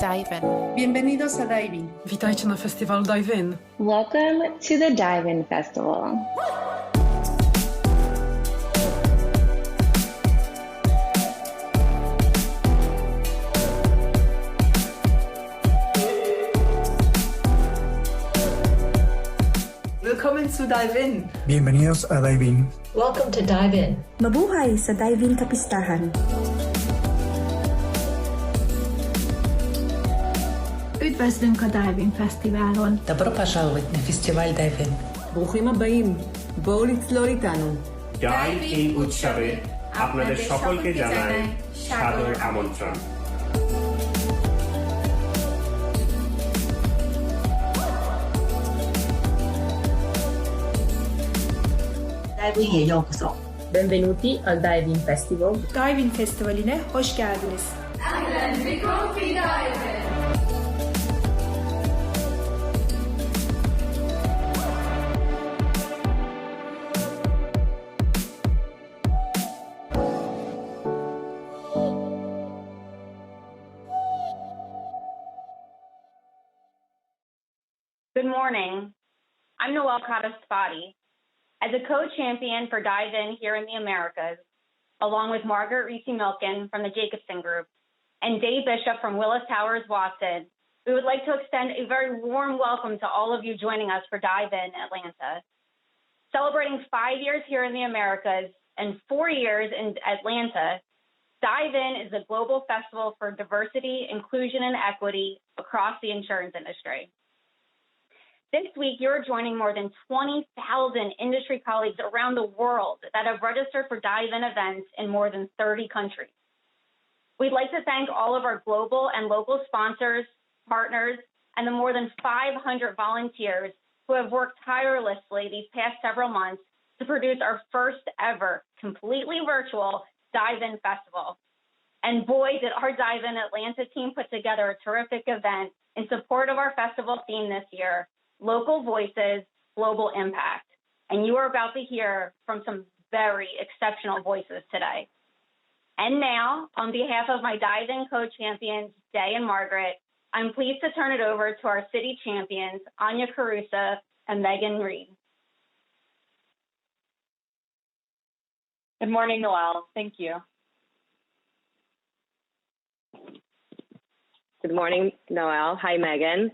Dive-In. Bienvenidos a Dive-In. Witajcie na festiwalu Dive-In. Welcome to the Dive-In Festival. Willkommen zu Dive-In. Bienvenidos a Dive-In. Welcome to Dive-In. Mabuhay sa Dive-In Kapistahan. Üdvözlünk a Dive-In Fesztiválon. Добро пожаловать на фестиваль Dive-In. ברוכים הבאים. בואו לצלול איתנו. Dive-in উৎসবে আপনাদের সকলকে জানাই সাদর আমন্ত্রণ। Dive-in'e yokoso. Benvenuti al Dive-in Festival. Dive-In Festivali'ne hoş geldiniz. Good morning. I'm Noelle Cotta-Spati. As a co-champion for Dive-In here in the Americas, along with Margaret Reese-Milken from the Jacobson Group and Dave Bishop from Willis Towers Watson, we would like to extend a very warm welcome to all of you joining us for Dive-In Atlanta. Celebrating 5 years here in the Americas and 4 years in Atlanta, Dive-In is a global festival for diversity, inclusion, and equity across the insurance industry. This week, you're joining more than 20,000 industry colleagues around the world that have registered for Dive-In events in more than 30 countries. We'd like to thank all of our global and local sponsors, partners, and the more than 500 volunteers who have worked tirelessly these past several months to produce our first ever completely virtual Dive-In Festival. And boy, did our Dive-In Atlanta team put together a terrific event in support of our festival theme this year, Local Voices, Global Impact. And you are about to hear from some very exceptional voices today. And now, on behalf of my Dive-In co-champions, Jay and Margaret, I'm pleased to turn it over to our city champions, Anya Carusa and Megan Reed. Good morning, Noelle. Thank you. Good morning, Noelle. Hi, Megan.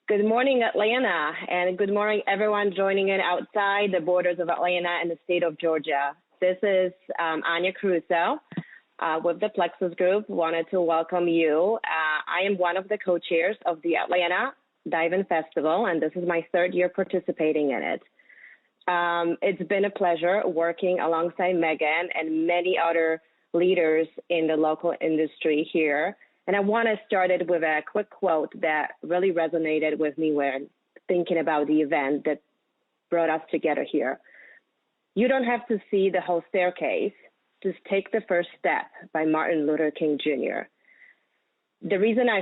Good morning, Atlanta, and good morning, everyone joining in outside the borders of Atlanta and the state of Georgia. This is Anya Caruso with the Plexus Group. Wanted to welcome you. I am one of the co-chairs of the Atlanta Dive-In Festival, and this is my third year participating in it. It's been a pleasure working alongside Megan and many other leaders in the local industry here. And I want to start it with a quick quote that really resonated with me when thinking about the event that brought us together here. You don't have to see the whole staircase, just take the first step, by Martin Luther King Jr. The reason I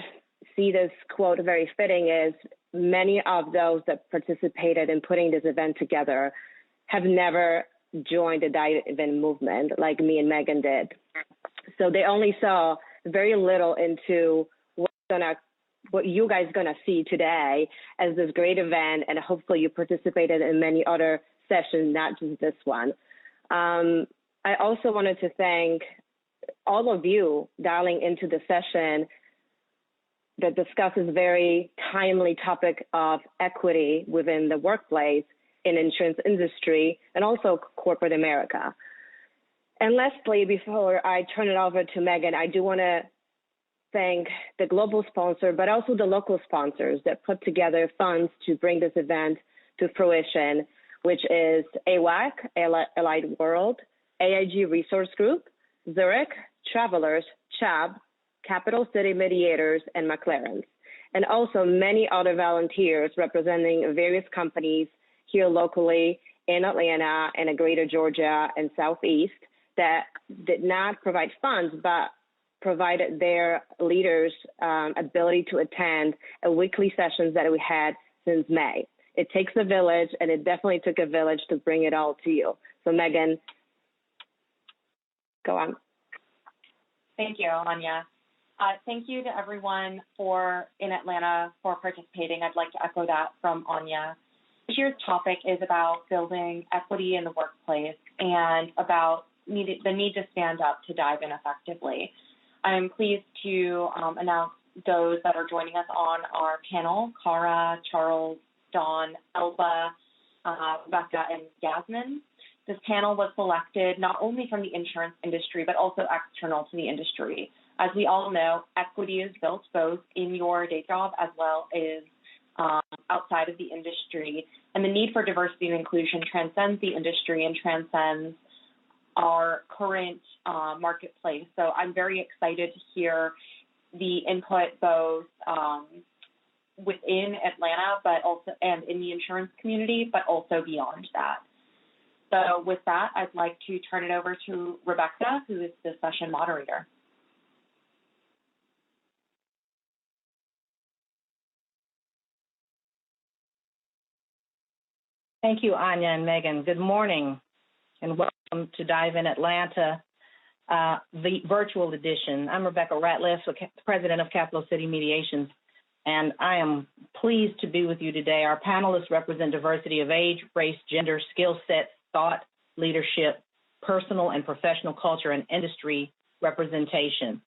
see this quote very fitting is many of those that participated in putting this event together have never joined the Dive-In movement like me and Megan did. So they only saw very little into what you guys gonna see today as this great event, and hopefully you participated in many other sessions, not just this one. I also wanted to thank all of you dialing into the session that discusses very timely topic of equity within the workplace in insurance industry and also corporate America. And lastly, before I turn it over to Megan, I do want to thank the global sponsor, but also the local sponsors that put together funds to bring this event to fruition, which is AWAC, Allied World, AIG Resource Group, Zurich, Travelers, Chubb, Capital City Mediators, and McLaren's, and also many other volunteers representing various companies here locally in Atlanta and greater Georgia and Southeast that did not provide funds, but provided their leaders ability to attend a weekly sessions that we had since May. It takes a village, and it definitely took a village to bring it all to you. So Megan, go on. Thank you, Anya. Thank you to everyone in Atlanta for participating. I'd like to echo that from Anya. This year's topic is about building equity in the workplace and about the need to stand up to dive in effectively. I'm pleased to announce those that are joining us on our panel: Cara, Charles, Dawn, Elba, Rebecca, and Yasmin. This panel was selected not only from the insurance industry, but also external to the industry. As we all know, equity is built both in your day job as well as outside of the industry. And the need for diversity and inclusion transcends the industry and transcends our current marketplace. So I'm very excited to hear the input both within Atlanta, but also and in the insurance community, but also beyond that. So with that, I'd like to turn it over to Rebecca, who is the session moderator. Thank you, Anya and Megan. Good morning and welcome to Dive in Atlanta, the virtual edition. I'm Rebecca Ratliff, President of Capital City Mediations, and I am pleased to be with you today. Our panelists represent diversity of age, race, gender, skill sets, thought, leadership, personal and professional culture, and industry representation.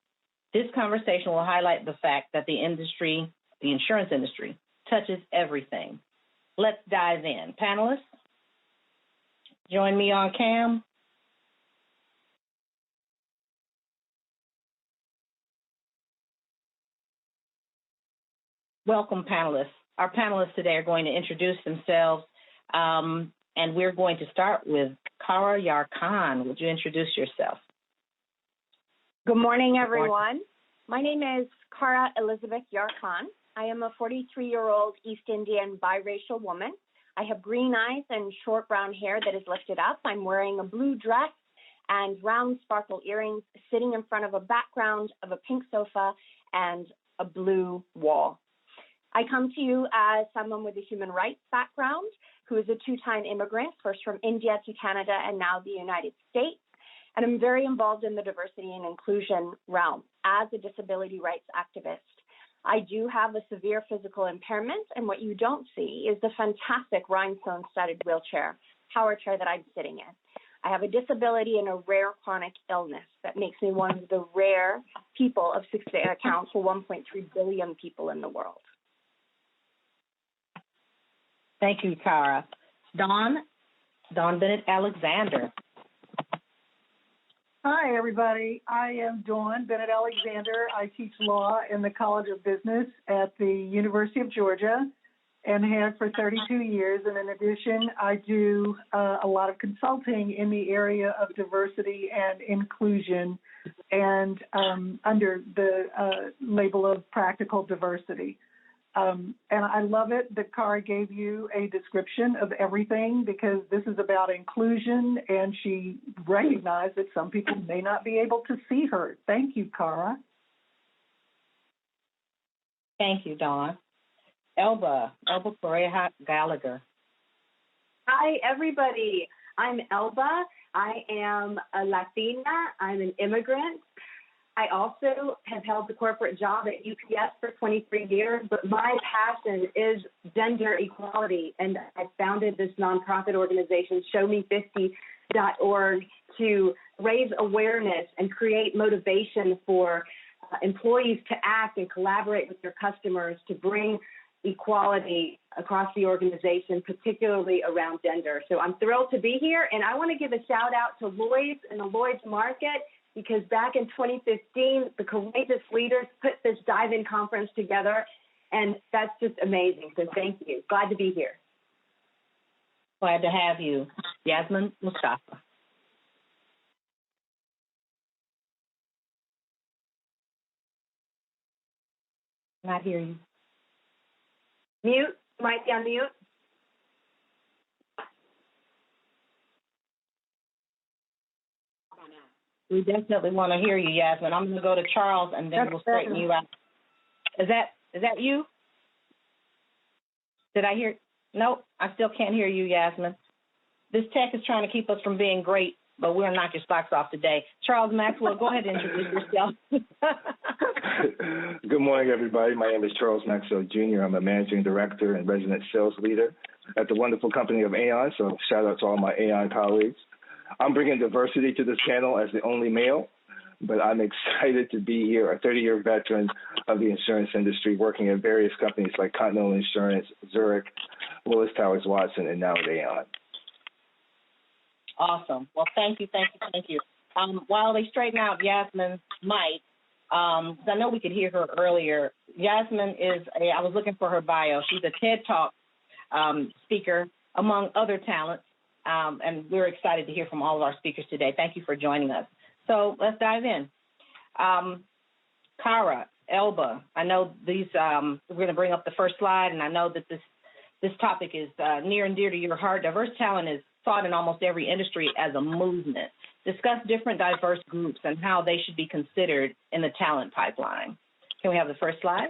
This conversation will highlight the fact that the insurance industry, touches everything. Let's dive in. Panelists, join me on cam. Welcome, panelists. Our panelists today are going to introduce themselves, and we're going to start with Cara Yarkhan. Would you introduce yourself? Good morning, everyone. My name is Cara Elizabeth Yarkhan. I am a 43-year-old East Indian biracial woman. I have green eyes and short brown hair that is lifted up. I'm wearing a blue dress and round sparkle earrings, sitting in front of a background of a pink sofa and a blue wall. I come to you as someone with a human rights background who is a two-time immigrant, first from India to Canada and now the United States. And I'm very involved in the diversity and inclusion realm as a disability rights activist. I do have a severe physical impairment, and what you don't see is the fantastic rhinestone-studded wheelchair, power chair that I'm sitting in. I have a disability and a rare chronic illness that makes me one of the rare people of 6 that accounts for 1.3 billion people in the world. Thank you, Cara. Dawn Bennett Alexander. Hi, everybody. I am Dawn Bennett Alexander. I teach law in the College of Business at the University of Georgia and have for 32 years. And in addition, I do a lot of consulting in the area of diversity and inclusion and under the label of practical diversity. And I love it that Cara gave you a description of everything because this is about inclusion, and she recognized that some people may not be able to see her. Thank you, Cara. Thank you, Dawn. Elba Correa Gallagher. Hi, everybody. I'm Elba. I am a Latina. I'm an immigrant. I also have held the corporate job at UPS for 23 years, but my passion is gender equality, and I founded this nonprofit organization, ShowMe50.org, to raise awareness and create motivation for employees to act and collaborate with their customers to bring equality across the organization, particularly around gender. So I'm thrilled to be here, and I want to give a shout out to Lloyd's and the Lloyd's Market, because back in 2015, the courageous leaders put this dive-in conference together, and that's just amazing. So thank you. Glad to be here. Glad to have you. Yasmin Mustafa. Not hear you. Mute. Might be on mute. We definitely want to hear you, Yasmin. I'm going to go to Charles, and then we'll straighten you out. Is that you? Did I hear? Nope, I still can't hear you, Yasmin. This tech is trying to keep us from being great, but we'll knock your socks off today. Charles Maxwell, go ahead and introduce yourself. Good morning, everybody. My name is Charles Maxwell Jr. I'm a managing director and resident sales leader at the wonderful company of Aon, so shout out to all my Aon colleagues. I'm bringing diversity to this panel as the only male, but I'm excited to be here, a 30-year veteran of the insurance industry, working at various companies like Continental Insurance, Zurich, Willis Towers Watson, and now at Aon. Awesome. Well, thank you. While they straighten out Yasmin's mic, 'cause I know we could hear her earlier, Yasmin I was looking for her bio. She's a TED Talk speaker, among other talents, and we're excited to hear from all of our speakers today. Thank you for joining us. So let's dive in. Cara, Elba, I know these, we're going to bring up the first slide, and I know that this topic is near and dear to your heart. Diverse talent is sought in almost every industry as a movement. Discuss different diverse groups and how they should be considered in the talent pipeline. Can we have the first slide?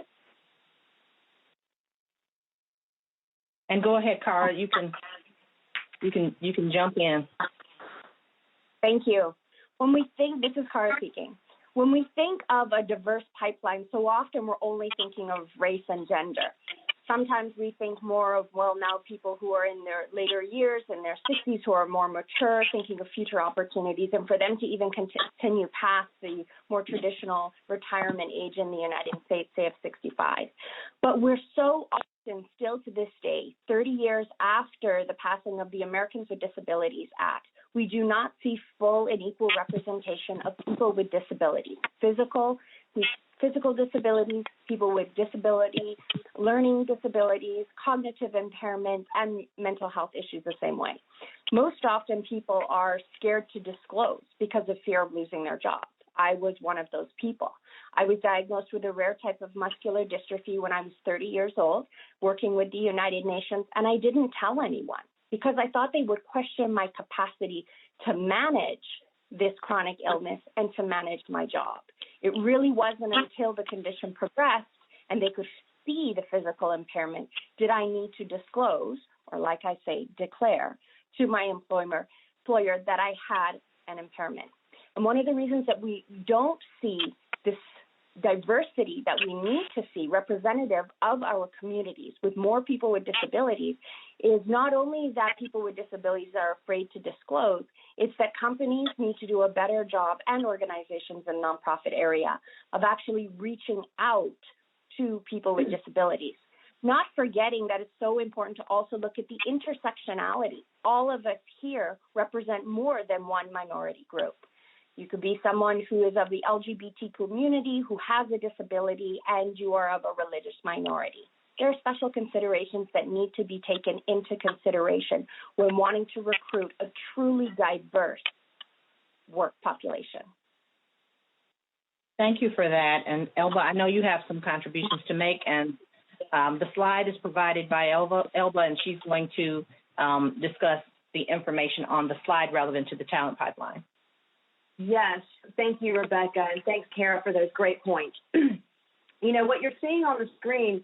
And go ahead, Cara. You can jump in. Thank you. This is Cara speaking. When we think of a diverse pipeline, so often we're only thinking of race and gender. Sometimes we think more of, now people who are in their later years, in their 60s, who are more mature, thinking of future opportunities, and for them to even continue past the more traditional retirement age in the United States, say of 65. But we're so often still to this day, 30 years after the passing of the Americans with Disabilities Act, we do not see full and equal representation of people with disabilities, physical disabilities, people with disability, learning disabilities, cognitive impairment, and mental health issues the same way. Most often people are scared to disclose because of fear of losing their jobs. I was one of those people. I was diagnosed with a rare type of muscular dystrophy when I was 30 years old, working with the United Nations, and I didn't tell anyone because I thought they would question my capacity to manage this chronic illness and to manage my job. It really wasn't until the condition progressed and they could see the physical impairment did I need to disclose, or like I say, declare to my employer that I had an impairment. And one of the reasons that we don't see this diversity that we need to see representative of our communities with more people with disabilities is not only that people with disabilities are afraid to disclose, it's that companies need to do a better job, and organizations in the nonprofit area, of actually reaching out to people with disabilities. Not forgetting that it's so important to also look at the intersectionality. All of us here represent more than one minority group. You could be someone who is of the LGBT community, who has a disability, and you are of a religious minority. There are special considerations that need to be taken into consideration when wanting to recruit a truly diverse work population. Thank you for that. And Elba, I know you have some contributions to make, and the slide is provided by Elba, and she's going to discuss the information on the slide relevant to the talent pipeline. Yes, thank you, Rebecca, and thanks, Cara, for those great points. What you're seeing on the screen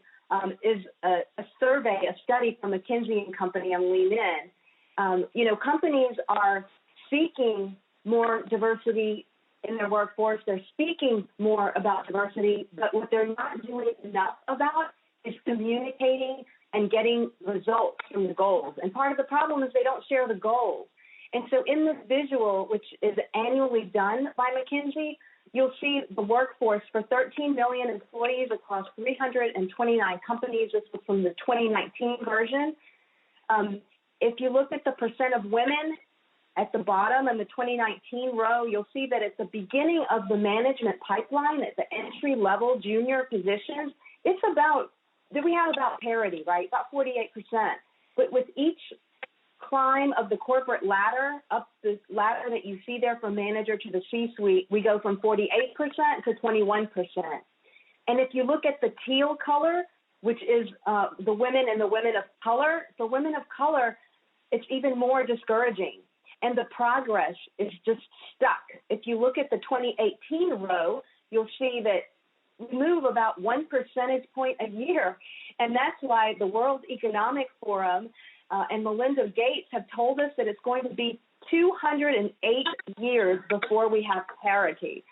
is a survey, a study from McKinsey & Company on Lean In. Companies are seeking more diversity in their workforce. They're speaking more about diversity, but what they're not doing enough about is communicating and getting results from the goals. And part of the problem is they don't share the goals. And so in this visual, which is annually done by McKinsey, you'll see the workforce for 13 million employees across 329 companies. This was from the 2019 version. If you look at the percent of women at the bottom in the 2019 row, you'll see that at the beginning of the management pipeline, at the entry-level junior positions, we have about parity, right, about 48%. But with each climb of the corporate ladder, up the ladder that you see there from manager to the C-suite, we go from 48% to 21%. And if you look at the teal color, which is the women and the women of color, for women of color, it's even more discouraging. And the progress is just stuck. If you look at the 2018 row, you'll see that we move about 1 percentage point a year. And that's why the World Economic Forum and Melinda Gates have told us that it's going to be 208 years before we have parity.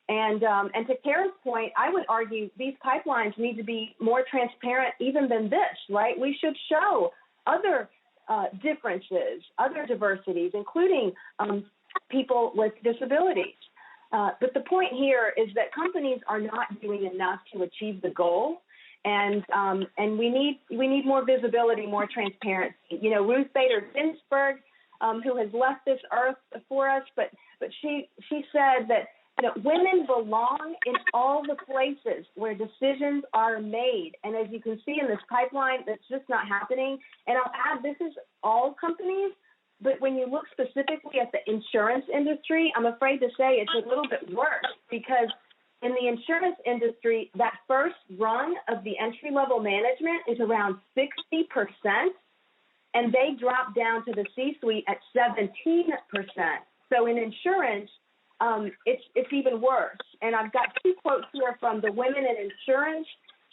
And to Kara's point, I would argue these pipelines need to be more transparent even than this, right? We should show other differences, other diversities, including people with disabilities. But the point here is that companies are not doing enough to achieve the goal, and we need more visibility, more transparency. You know, Ruth Bader Ginsburg, who has left this earth for us, but she said that, you know, women belong in all the places where decisions are made. And as you can see in this pipeline, that's just not happening. And I'll add, this is all companies, but when you look specifically at the insurance industry, I'm afraid to say it's a little bit worse, because in the insurance industry, that first run of the entry-level management is around 60%, and they drop down to the C-suite at 17%. So in insurance, it's even worse. And I've got two quotes here from the Women in Insurance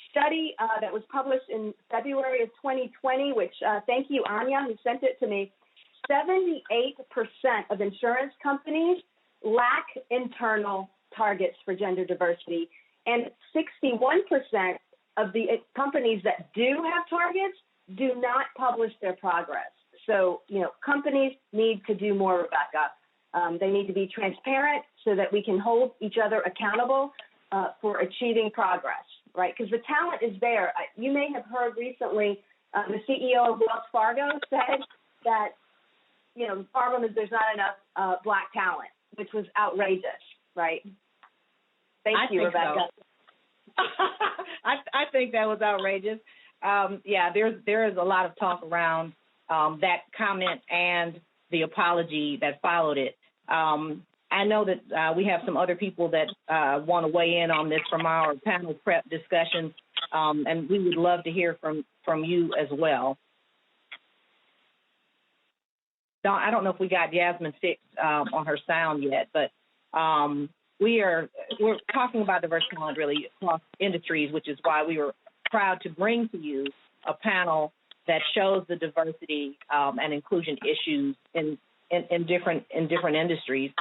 study that was published in February of 2020, which thank you, Anya, who sent it to me. 78% of insurance companies lack internal targets for gender diversity, and 61% of the companies that do have targets do not publish their progress. So, you know, companies need to do more, Rebecca. They need to be transparent so that we can hold each other accountable for achieving progress, right? Because the talent is there. You may have heard recently the CEO of Wells Fargo said that, you know, the problem is there's not enough Black talent, which was outrageous, right? Thank you, Rebecca. So. I think that was outrageous. Yeah, there is a lot of talk around that comment and the apology that followed it. I know that we have some other people that want to weigh in on this from our panel prep discussions, and we would love to hear from you as well. Dawn, I don't know if we got Yasmin fixed on her sound yet, but we're talking about diverse talent really across industries, which is why we were proud to bring to you a panel that shows the diversity and inclusion issues in different industries,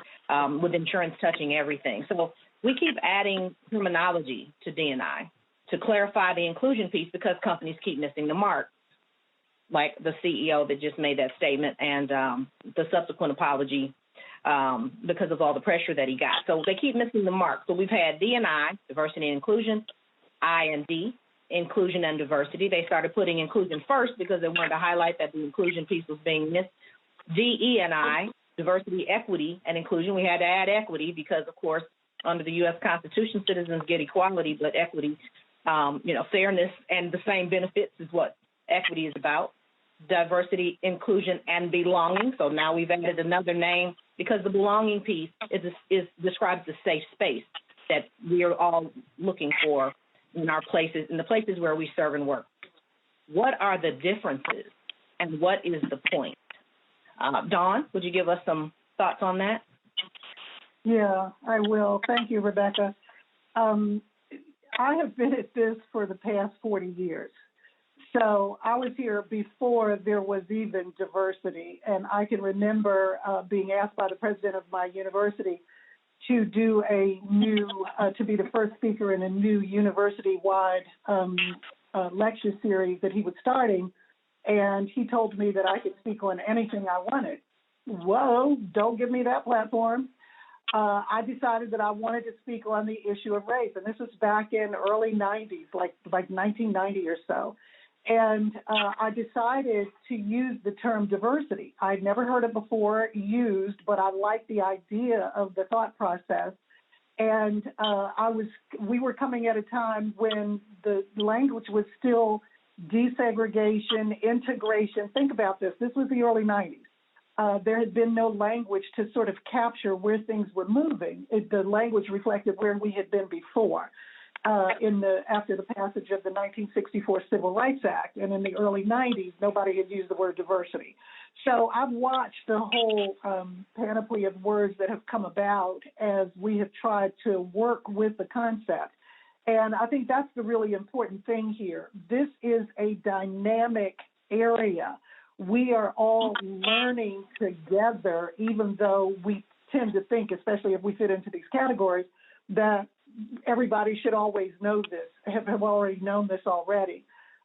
with insurance touching everything. So we keep adding terminology to D&I to clarify the inclusion piece, because companies keep missing the mark, like the CEO that just made that statement and the subsequent apology because of all the pressure that he got. So they keep missing the mark. So we've had D&I, diversity and inclusion, I&D, inclusion and diversity. They started putting inclusion first because they wanted to highlight that the inclusion piece was being missed. DE&I, diversity, equity, and inclusion. We had to add equity because, of course, under the U.S. Constitution, citizens get equality, but equity, fairness and the same benefits is what equity is about. Diversity, inclusion, and belonging. So now we've added another name because the belonging piece is describes the safe space that we are all looking for in our places, in the places where we serve and work. What are the differences, and what is the point? Dawn, would you give us some thoughts on that? Yeah, I will. Thank you, Rebecca. I have been at this for the past 40 years. So I was here before there was even diversity, and I can remember being asked by the president of my university to do a new, to be the first speaker in a new university-wide lecture series that he was starting, and he told me that I could speak on anything I wanted. Whoa, don't give me that platform. I decided that I wanted to speak on the issue of race, and this was back in early 90s, like 1990 or so. And I decided to use the term diversity. I'd never heard it before used, but I liked the idea of the thought process. And we were coming at a time when the language was still desegregation, integration. Think about this. This was the early 90s. There had been no language to sort of capture where things were moving. The language reflected where we had been before. After the passage of the 1964 Civil Rights Act, and in the early 90s, nobody had used the word diversity. So I've watched the whole panoply of words that have come about as we have tried to work with the concept. And I think that's the really important thing here. This is a dynamic area. We are all learning together, even though we tend to think, especially if we fit into these categories, that everybody should always know this, have already known this already.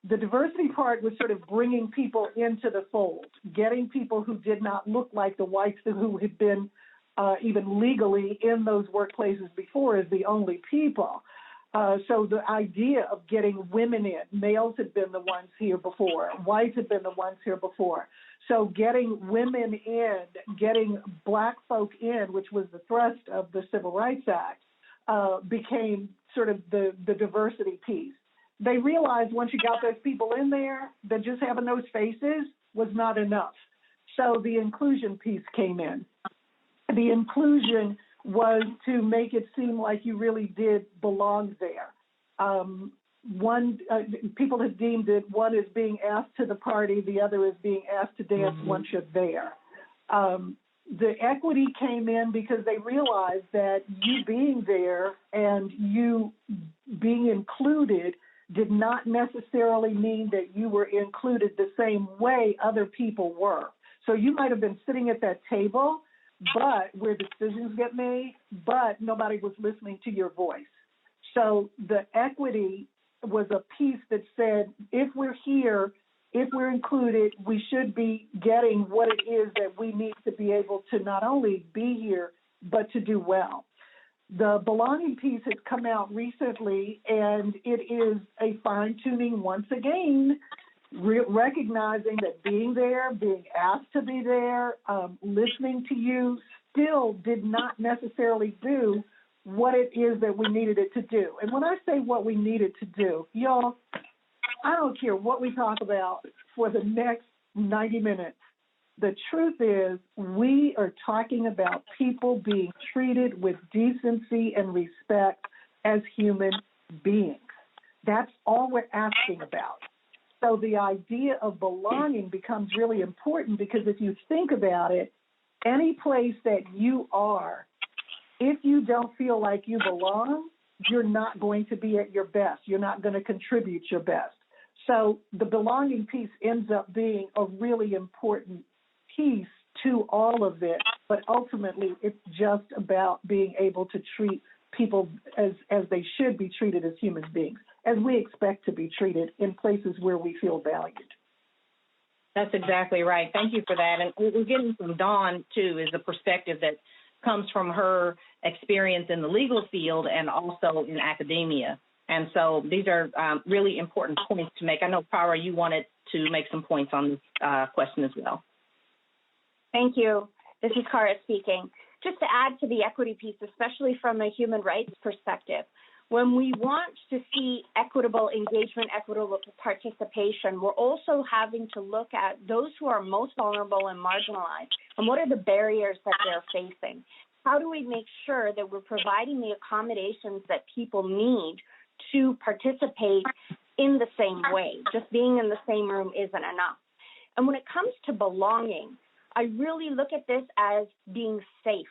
The diversity part was sort of bringing people into the fold, getting people who did not look like the whites who had been even legally in those workplaces before as the only people. So the idea of getting women in, males had been the ones here before, whites had been the ones here before. So getting women in, getting black folk in, which was the thrust of the Civil Rights Act, became sort of the diversity piece. They realized once you got those people in there, that just having those faces was not enough. So the inclusion piece came in. The inclusion was to make it seem like you really did belong there. People have deemed it, one is being asked to the party, the other is being asked to dance once you're there. The equity came in because they realized that you being there and you being included did not necessarily mean that you were included the same way other people were. So you might have been sitting at that table, but where decisions get made, but nobody was listening to your voice. So the equity was a piece that said, if we're here, if we're included, we should be getting what it is that we need to be able to not only be here, but to do well. The belonging piece has come out recently, and it is a fine-tuning once again, recognizing that being there, being asked to be there, listening to you still did not necessarily do what it is that we needed it to do. And when I say what we needed to do, y'all, I don't care what we talk about for the next 90 minutes. The truth is we are talking about people being treated with decency and respect as human beings. That's all we're asking about. So the idea of belonging becomes really important because if you think about it, any place that you are, if you don't feel like you belong, you're not going to be at your best. You're not going to contribute your best. So the belonging piece ends up being a really important piece to all of it, but ultimately it's just about being able to treat people as they should be treated as human beings, as we expect to be treated in places where we feel valued. That's exactly right. Thank you for that. And we're getting from Dawn, too, is a perspective that comes from her experience in the legal field and also in academia. And so these are really important points to make. I know, Cara, you wanted to make some points on this question as well. Thank you. This is Cara speaking. Just to add to the equity piece, especially from a human rights perspective, when we want to see equitable engagement, equitable participation, we're also having to look at those who are most vulnerable and marginalized, and what are the barriers that they're facing. How do we make sure that we're providing the accommodations that people need to participate in the same way? Just being in the same room isn't enough. And when it comes to belonging, I really look at this as being safe,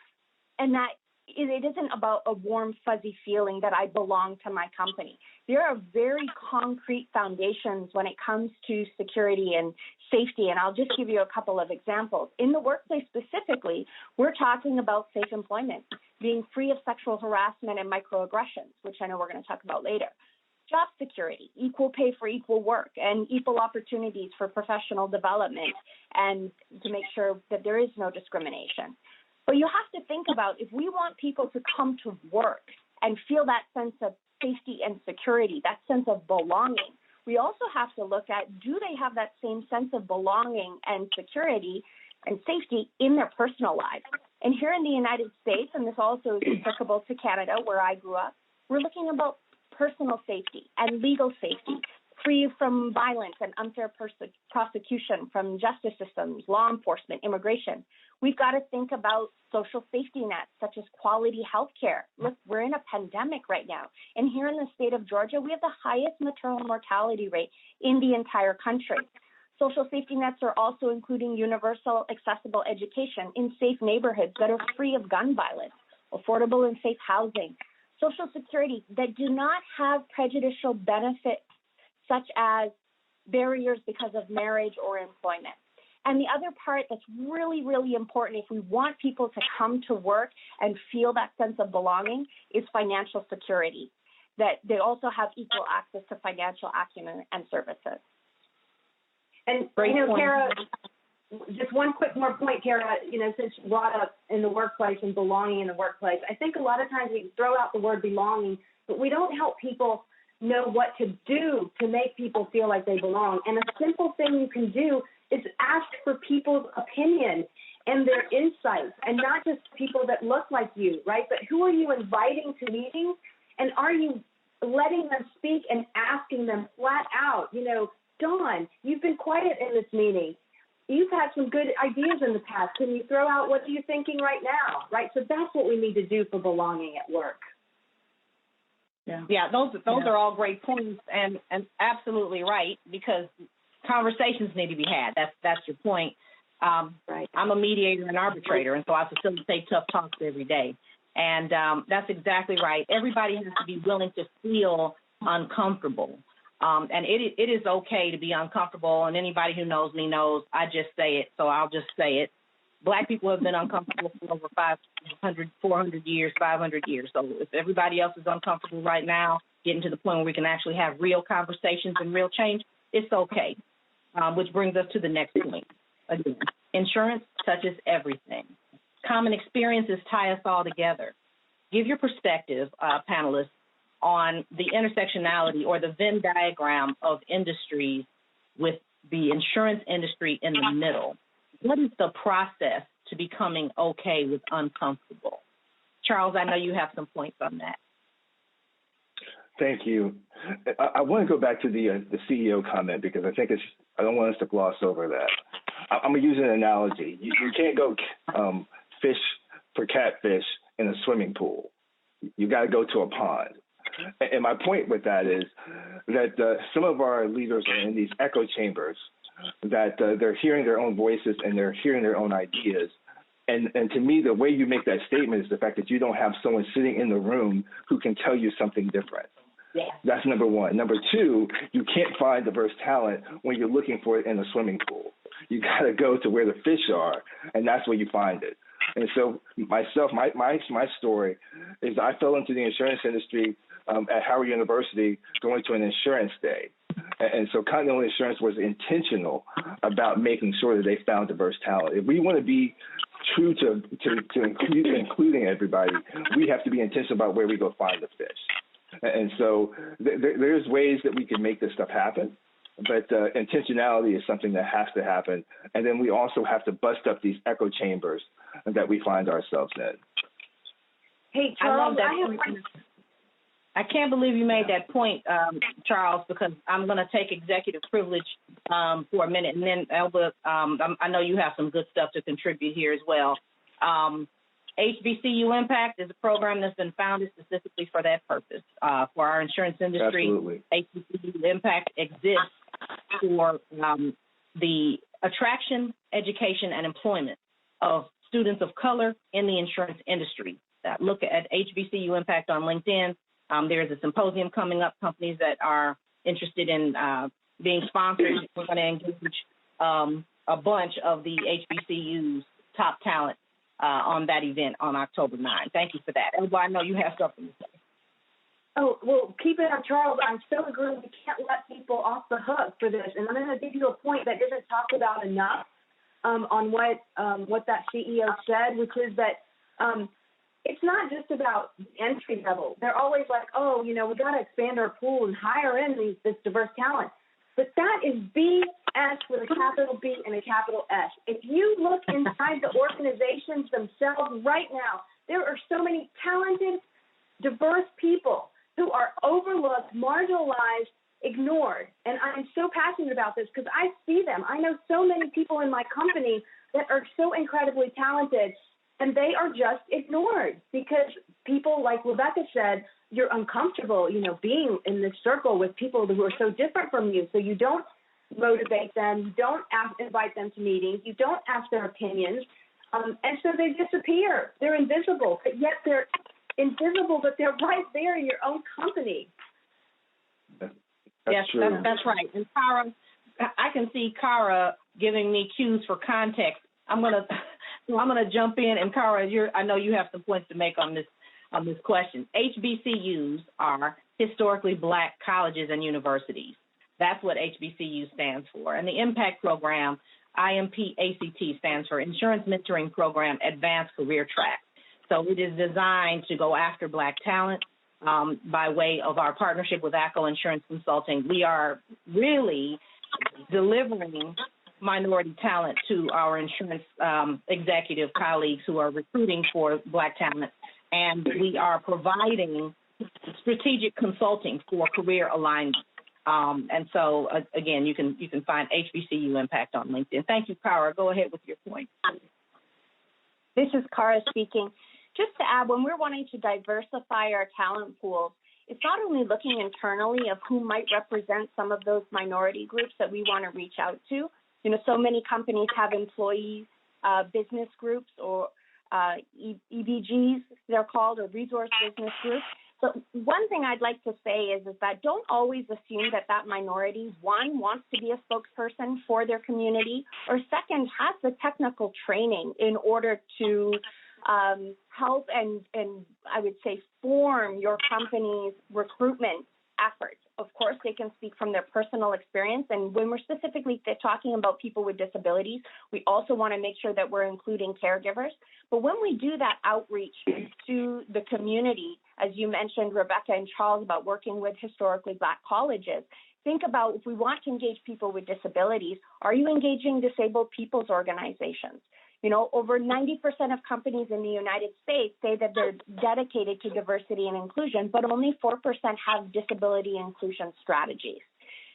and that it isn't about a warm, fuzzy feeling that I belong to my company. There are very concrete foundations when it comes to security and safety, and I'll just give you a couple of examples. In the workplace specifically, we're talking about safe employment, being free of sexual harassment and microaggressions, which I know we're going to talk about later. Job security, equal pay for equal work, and equal opportunities for professional development, and to make sure that there is no discrimination. But you have to think about, if we want people to come to work and feel that sense of safety and security, that sense of belonging, we also have to look at, do they have that same sense of belonging and security and safety in their personal lives? And here in the United States, and this also is applicable to Canada, where I grew up, we're looking about personal safety and legal safety, free from violence and unfair prosecution from justice systems, law enforcement, immigration. We've got to think about social safety nets, such as quality health care. Look, we're in a pandemic right now. And here in the state of Georgia, we have the highest maternal mortality rate in the entire country. Social safety nets are also including universal accessible education in safe neighborhoods that are free of gun violence, affordable and safe housing, social security that do not have prejudicial benefits such as barriers because of marriage or employment. And the other part that's really, really important if we want people to come to work and feel that sense of belonging is financial security, that they also have equal access to financial acumen and services. And, Kara, just one quick more point, Kara, since you brought up in the workplace and belonging in the workplace, I think a lot of times we throw out the word belonging, but we don't help people know what to do to make people feel like they belong. And a simple thing you can do is ask for people's opinion and their insights, and not just people that look like you, right? But who are you inviting to meetings, and are you letting them speak and asking them flat out, Dawn, you've been quiet in this meeting. You've had some good ideas in the past. Can you throw out what are you thinking right now, right? So that's what we need to do for belonging at work. Yeah, those are all great points, and absolutely right, because conversations need to be had. That's your point. Right. I'm a mediator and arbitrator, and so I facilitate tough talks every day. And that's exactly right. Everybody has to be willing to feel uncomfortable. And it is okay to be uncomfortable, and anybody who knows me knows I just say it, so I'll just say it. Black people have been uncomfortable for over 500, 400 years, 500 years. So if everybody else is uncomfortable right now, getting to the point where we can actually have real conversations and real change, it's okay, which brings us to the next point. Again, insurance touches everything. Common experiences tie us all together. Give your perspective, panelists, on the intersectionality or the Venn diagram of industries with the insurance industry in the middle. What is the process to becoming okay with uncomfortable? Charles, I know you have some points on that. Thank you. I want to go back to the CEO comment because I think I don't want us to gloss over that. I'm going to use an analogy. You can't go fish for catfish in a swimming pool. You got to go to a pond. And my point with that is that some of our leaders are in these echo chambers, that they're hearing their own voices and they're hearing their own ideas. And to me, the way you make that statement is the fact that you don't have someone sitting in the room who can tell you something different. Yeah. That's number one. Number two, you can't find diverse talent when you're looking for it in a swimming pool. You got to go to where the fish are, and that's where you find it. And so myself, my story is I fell into the insurance industry at Howard University going to an insurance day. And so Continental Insurance was intentional about making sure that they found diverse talent. If we want to be true to including everybody, we have to be intentional about where we go find the fish. And so there's ways that we can make this stuff happen, but intentionality is something that has to happen. And then we also have to bust up these echo chambers that we find ourselves in. Hey, Charles, I can't believe you made that point, Charles, because I'm going to take executive privilege for a minute. And then, Elba, I know you have some good stuff to contribute here as well. HBCU Impact is a program that's been founded specifically for that purpose. For our insurance industry, absolutely. HBCU Impact exists for the attraction, education, and employment of students of color in the insurance industry. Look at HBCU Impact on LinkedIn. There's a symposium coming up, companies that are interested in being sponsored. We're going to engage a bunch of the HBCU's top talent on that event on October 9th. Thank you for that. Elba, I know you have something to say. Oh, well, keep it up, Charles. I'm so agree. We can't let people off the hook for this. And I'm going to give you a point that isn't talked about enough on what that CEO said, which is that it's not just about entry level. They're always like, oh, we got to expand our pool and hire in this diverse talent. But that is BS with a capital B and a capital S. If you look inside the organizations themselves right now, there are so many talented, diverse people who are overlooked, marginalized, ignored. And I'm so passionate about this because I see them. I know so many people in my company that are so incredibly talented, and they are just ignored because people, like Rebecca said, you're uncomfortable, being in this circle with people who are so different from you. So you don't motivate them, you don't invite them to meetings, you don't ask their opinions, and so they disappear. They're invisible, but yet they're invisible, but they're right there in your own company. Yes, that's right. And Kara, I can see Kara giving me cues for context. I'm gonna jump in, and Cara, I know you have some points to make on this question. HBCUs are historically Black colleges and universities. That's what HBCU stands for. And the Impact Program, IMP ACT, stands for Insurance Mentoring Program Advanced Career Track. So it is designed to go after Black talent by way of our partnership with ACO Insurance Consulting. We are really delivering minority talent to our insurance executive colleagues who are recruiting for Black talent, and we are providing strategic consulting for career alignment. And so, again, you can find HBCU Impact on LinkedIn. Thank you, Cara. Go ahead with your point. This is Cara speaking. Just to add, when we're wanting to diversify our talent pools, it's not only looking internally of who might represent some of those minority groups that we want to reach out to. You know, so many companies have employee business groups or EBGs, they're called, or resource business groups. So one thing I'd like to say is that don't always assume that minority, one, wants to be a spokesperson for their community, or second, has the technical training in order to help and I would say form your company's recruitment efforts. Of course, they can speak from their personal experience. And when we're specifically talking about people with disabilities, we also want to make sure that we're including caregivers. But when we do that outreach to the community, as you mentioned, Rebecca and Charles, about working with historically Black colleges, think about if we want to engage people with disabilities, are you engaging disabled people's organizations? You know, over 90% of companies in the United States say that they're dedicated to diversity and inclusion, but only 4% have disability inclusion strategies.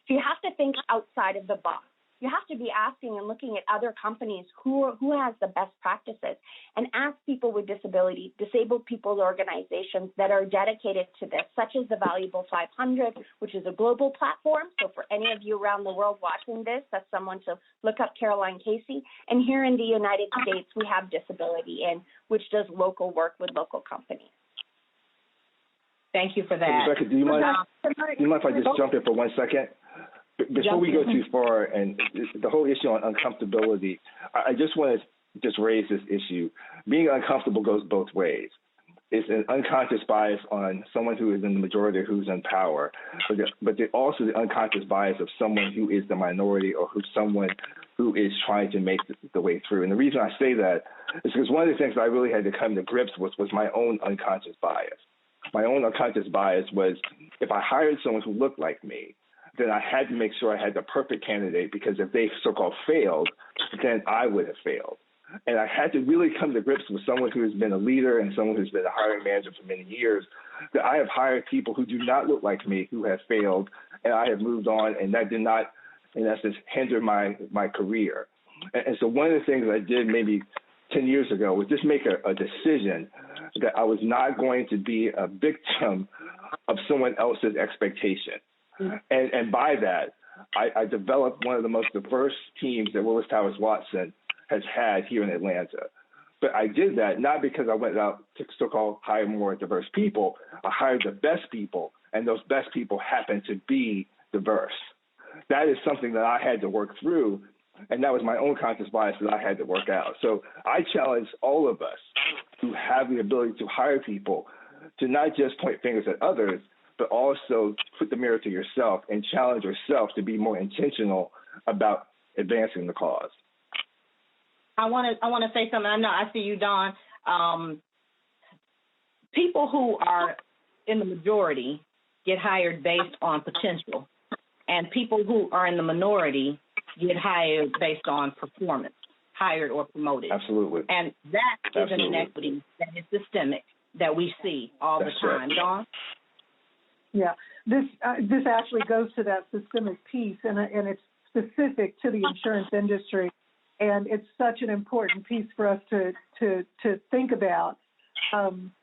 So you have to think outside of the box. You have to be asking and looking at other companies who has the best practices, and ask people with disability, disabled people's organizations that are dedicated to this, such as the Valuable 500, which is a global platform. So for any of you around the world watching this, that's someone to look up, Caroline Casey. And here in the United States, we have Disability In, which does local work with local companies. Thank you for that. Rebecca, do you mind if I just jump in for 1 second? Before we go too far, and the whole issue on uncomfortability, I just want to raise this issue. Being uncomfortable goes both ways. It's an unconscious bias on someone who is in the majority or who's in power, but also the unconscious bias of someone who is the minority or someone who is trying to make the way through. And the reason I say that is because one of the things I really had to come to grips with was my own unconscious bias. My own unconscious bias was, if I hired someone who looked like me, then I had to make sure I had the perfect candidate, because if they so-called failed, then I would have failed. And I had to really come to grips with someone who has been a leader and someone who's been a hiring manager for many years, that I have hired people who do not look like me, who have failed, and I have moved on, and that did not, in essence, hinder my career. And so one of the things I did maybe 10 years ago was just make a decision that I was not going to be a victim of someone else's expectation. And by that, I developed one of the most diverse teams that Willis Towers Watson has had here in Atlanta. But I did that not because I went out to so-called hire more diverse people. I hired the best people, and those best people happen to be diverse. That is something that I had to work through, and that was my own conscious bias that I had to work out. So I challenge all of us who have the ability to hire people to not just point fingers at others, but also put the mirror to yourself and challenge yourself to be more intentional about advancing the cause. I want to say something. I know I see you, Dawn. People who are in the majority get hired based on potential, and people who are in the minority get hired based on performance, hired or promoted. Absolutely. And that is an inequity that is systemic that we see all the time. Right. Dawn? Yeah, this actually goes to that systemic piece, and it's specific to the insurance industry, and it's such an important piece for us to think about.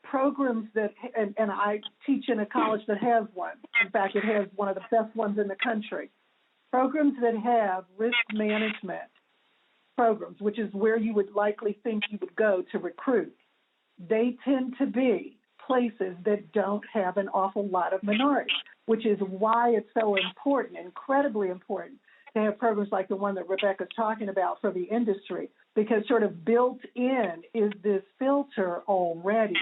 Programs that, and I teach in a college that has one. In fact, it has one of the best ones in the country. Programs that have risk management programs, which is where you would likely think you would go to recruit, they tend to be places that don't have an awful lot of minorities, which is why it's so important, incredibly important, to have programs like the one that Rebecca's talking about for the industry, because sort of built in is this filter already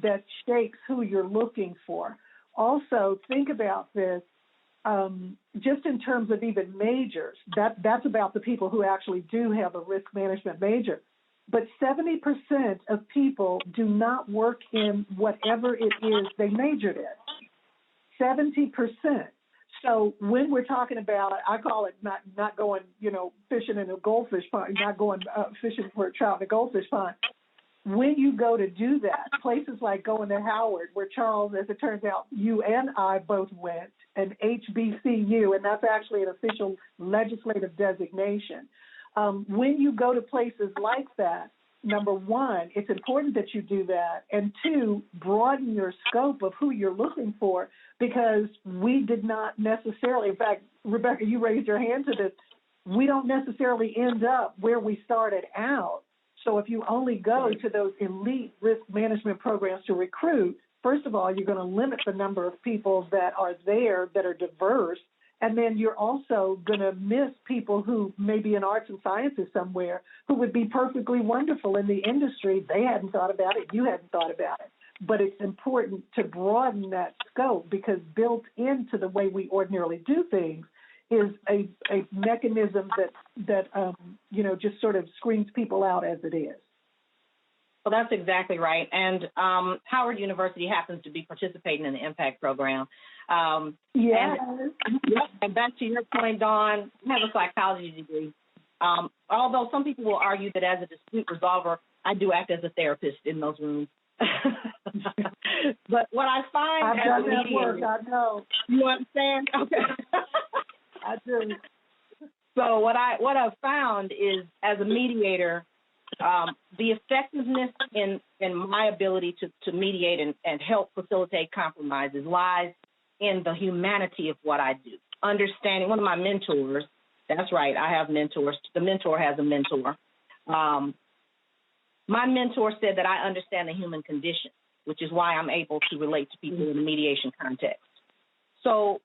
that shapes who you're looking for. Also, think about this just in terms of even majors. That's about the people who actually do have a risk management major. But 70% of people do not work in whatever it is they majored in. 70%. So when we're talking about, I call it not going, fishing in a goldfish pond, not going fishing for a trout in a goldfish pond. When you go to do that, places like going to Howard, where Charles, as it turns out, you and I both went, and HBCU, and that's actually an official legislative designation. When you go to places like that, number one, it's important that you do that, and two, broaden your scope of who you're looking for, because we did not necessarily, in fact, Rebecca, you raised your hand to this, we don't necessarily end up where we started out. So if you only go to those elite risk management programs to recruit, first of all, you're going to limit the number of people that are there that are diverse. And then you're also going to miss people who may be in arts and sciences somewhere who would be perfectly wonderful in the industry. They hadn't thought about it. You hadn't thought about it. But it's important to broaden that scope, because built into the way we ordinarily do things is a mechanism that just sort of screens people out as it is. Well, that's exactly right. And Howard University happens to be participating in the Impact Program. Yes. And back to your point, Dawn, I have a psychology degree. Although some people will argue that as a dispute resolver, I do act as a therapist in those rooms. But what I find I've as done a that mediator, work, I know. You understand? Okay. I do. So what I've found is, as a mediator, the effectiveness in my ability to mediate and help facilitate compromises lies in the humanity of what I do. Understanding, one of my mentors, that's right, I have mentors. The mentor has a mentor. My mentor said that I understand the human condition, which is why I'm able to relate to people in the mediation context. So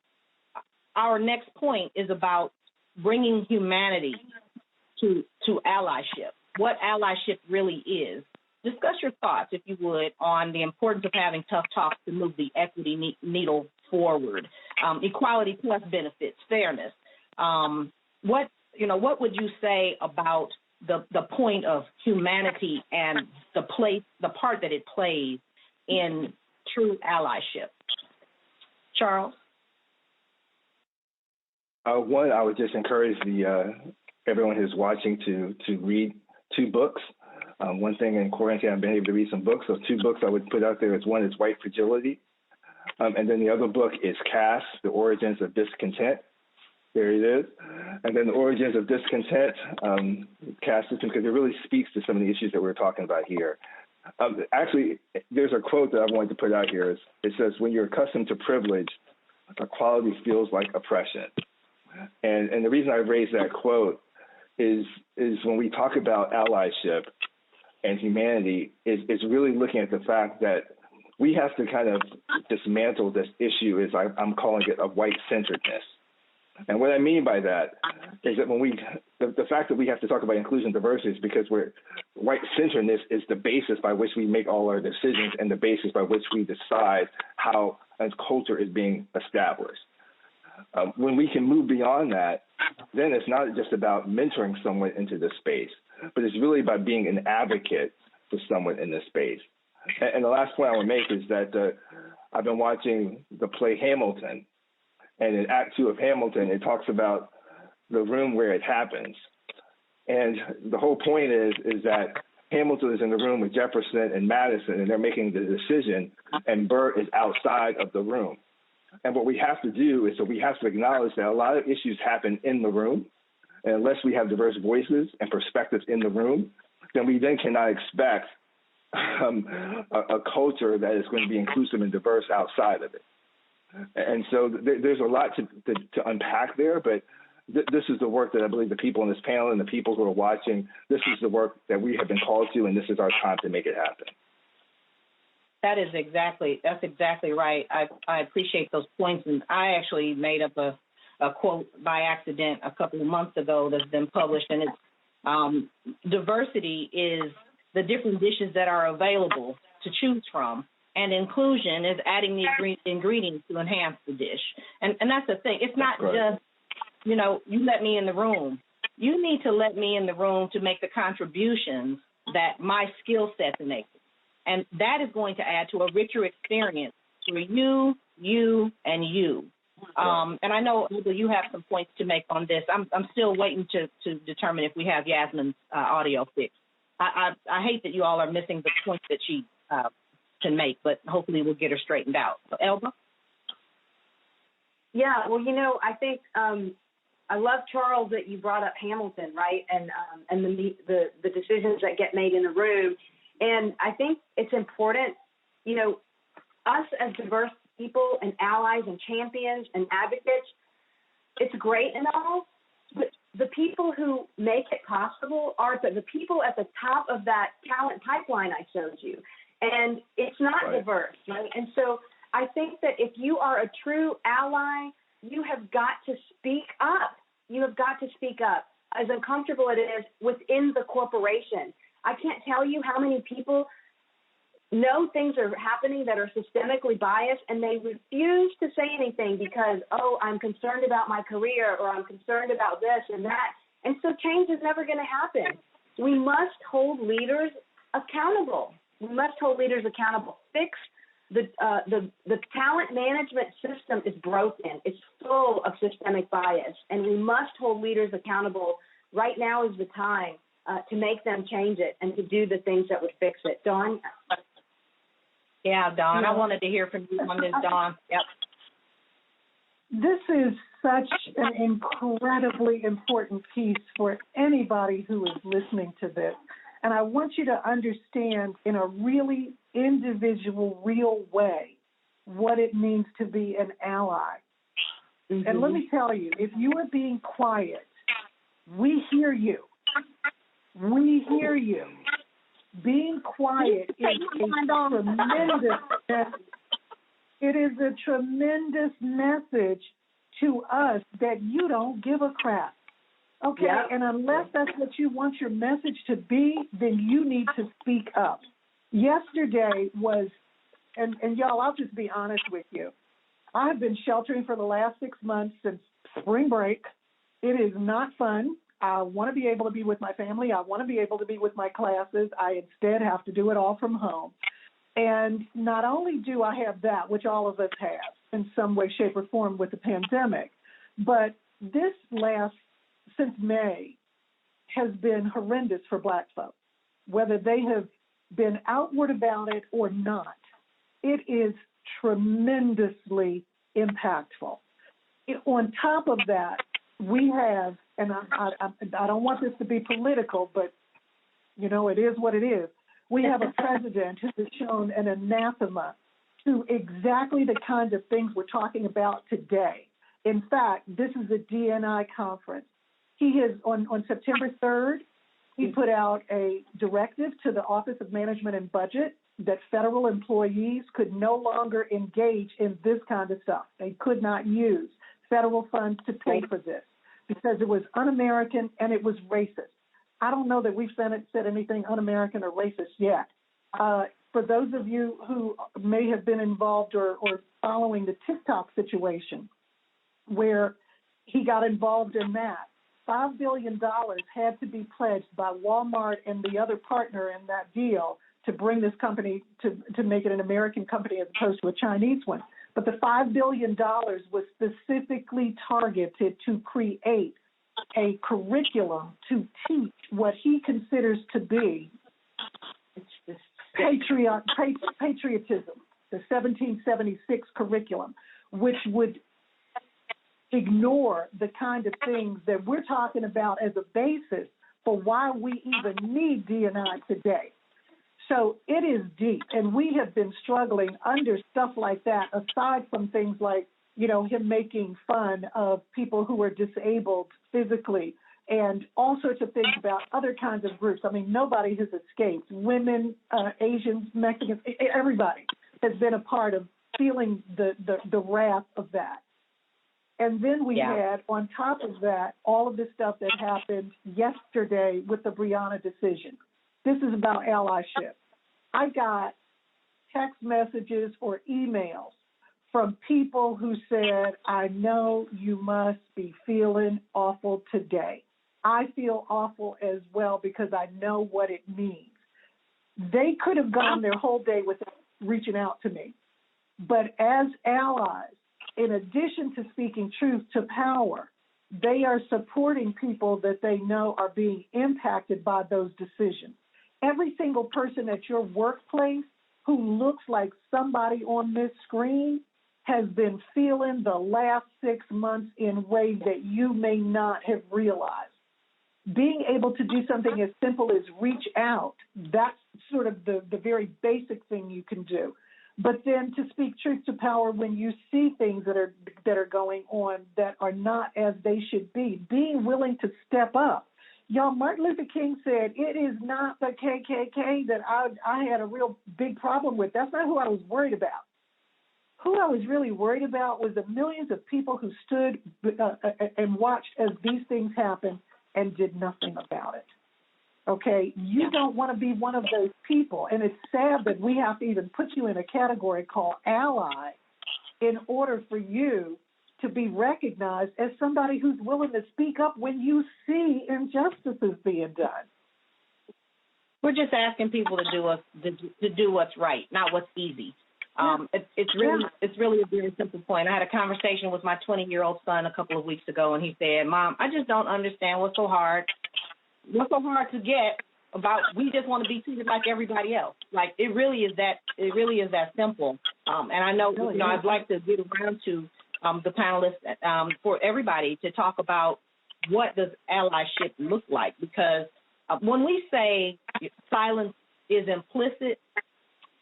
our next point is about bringing humanity to allyship, what allyship really is. Discuss your thoughts, if you would, on the importance of having tough talks to move the equity needle forward. Equality plus benefits, fairness. What would you say about the point of humanity and the part that it plays in true allyship? Charles? One, I would just encourage everyone who's watching to read 2 books. One thing in quarantine, I've been able to read some books. So 2 books I would put out there is, one is White Fragility, and then the other book is Caste, The Origins of Discontent. There it is. And then The Origins of Discontent, Caste system, because it really speaks to some of the issues that we're talking about here. Actually, there's a quote that I wanted to put out here. It says, when you're accustomed to privilege, equality feels like oppression. And the reason I raised that quote is when we talk about allyship and humanity, is really looking at the fact that we have to kind of dismantle this issue, I'm calling it, of white-centeredness. And what I mean by that is that when the fact that we have to talk about inclusion and diversity is because white-centeredness is the basis by which we make all our decisions and the basis by which we decide how a culture is being established. When we can move beyond that, then it's not just about mentoring someone into this space, but it's really about being an advocate for someone in this space. And the last point I want to make is that I've been watching the play Hamilton, and in Act 2 of Hamilton, it talks about the room where it happens. And the whole point is that Hamilton is in the room with Jefferson and Madison, and they're making the decision, and Burr is outside of the room. And what we have to do is we have to acknowledge that a lot of issues happen in the room. And unless we have diverse voices and perspectives in the room, then we cannot expect a culture that is going to be inclusive and diverse outside of it. And so there's a lot to unpack there, but this is the work that I believe the people in this panel and the people who are watching, this is the work that we have been called to, and this is our time to make it happen. That's exactly right. I appreciate those points, and I actually made up a quote by accident a couple of months ago that's been published, and it's diversity is the different dishes that are available to choose from, and inclusion is adding the ingredients to enhance the dish. And that's the thing. It's not just, you let me in the room. You need to let me in the room to make the contributions that my skill set enables. And that is going to add to a richer experience for you, and you. And I know you have some points to make on this. I'm still waiting to determine if we have Yasmin's audio fixed. I hate that you all are missing the points that she can make, but hopefully we'll get her straightened out. So, Elba? Yeah, well, I think I love, Charles, that you brought up Hamilton, right, and the decisions that get made in the room. And I think it's important, us as diverse people and allies and champions and advocates, it's great and all, but the people who make it possible are the people at the top of that talent pipeline I showed you. And it's not diverse, right? And so I think that if you are a true ally, you have got to speak up. You have got to speak up, as uncomfortable it is within the corporation. I can't tell you how many people know things are happening that are systemically biased, and they refuse to say anything because, I'm concerned about my career, or I'm concerned about this and that. And so change is never going to happen. We must hold leaders accountable. Fix the talent management system is broken. It's full of systemic bias, and we must hold leaders accountable. Right now is the time to make them change it and to do the things that would fix it. Dawn? Yeah, Dawn. I wanted to hear from you on this, Dawn. Yep. This is such an incredibly important piece for anybody who is listening to this. And I want you to understand in a really individual, real way what it means to be an ally. Mm-hmm. And let me tell you, if you are being quiet, we hear you. We hear you. Being quiet is a tremendous message. It is a tremendous message to us that you don't give a crap. Okay, yep. And unless that's what you want your message to be, then you need to speak up. Yesterday was, and y'all, I'll just be honest with you. I've been sheltering for the last 6 months since spring break. It is not fun. I want to be able to be with my family. I want to be able to be with my classes. I instead have to do it all from home. And not only do I have that, which all of us have in some way, shape, or form with the pandemic, but this since May has been horrendous for Black folks, whether they have been outward about it or not. It is tremendously impactful. On top of that, we have, and I don't want this to be political, but, it is what it is. We have a president who has shown an anathema to exactly the kind of things we're talking about today. In fact, this is a D&I conference. He has, on September 3rd, he put out a directive to the Office of Management and Budget that federal employees could no longer engage in this kind of stuff. They could not use federal funds to pay for this because it was un-American and it was racist. I don't know that we've said anything un-American or racist yet. For those of you who may have been involved or following the TikTok situation where he got involved in that, $5 billion had to be pledged by Walmart and the other partner in that deal to bring this company to make it an American company as opposed to a Chinese one. But the $5 billion was specifically targeted to create a curriculum to teach what he considers to be patriotism, the 1776 curriculum, which would ignore the kind of things that we're talking about as a basis for why we even need D&I today. So it is deep, and we have been struggling under stuff like that, aside from things like, him making fun of people who are disabled physically and all sorts of things about other kinds of groups. I mean, nobody has escaped. Women, Asians, Mexicans, everybody has been a part of feeling the wrath of that. And then we Yeah. had, on top of that, all of the stuff that happened yesterday with the Breonna decision. This is about allyship. I got text messages or emails from people who said, I know you must be feeling awful today. I feel awful as well because I know what it means. They could have gone their whole day without reaching out to me. But as allies, in addition to speaking truth to power, they are supporting people that they know are being impacted by those decisions. Every single person at your workplace who looks like somebody on this screen has been feeling the last 6 months in ways that you may not have realized. Being able to do something as simple as reach out, that's sort of the very basic thing you can do. But then to speak truth to power when you see things that are going on that are not as they should be, being willing to step up. Y'all, Martin Luther King said, it is not the KKK that I had a real big problem with. That's not who I was worried about. Who I was really worried about was the millions of people who stood and watched as these things happen and did nothing about it. Okay, you don't want to be one of those people, and it's sad that we have to even put you in a category called ally in order for you to be recognized as somebody who's willing to speak up when you see injustices being done. We're just asking people to do what's right, not what's easy. It's really a very simple point. I had a conversation with my 20-year-old son a couple of weeks ago, and he said, "Mom, I just don't understand what's so hard to get about. We just want to be treated like everybody else. Like it really is that simple." And I know, I'd like to get around to the panelists for everybody to talk about what does allyship look like, because when we say silence is implicit,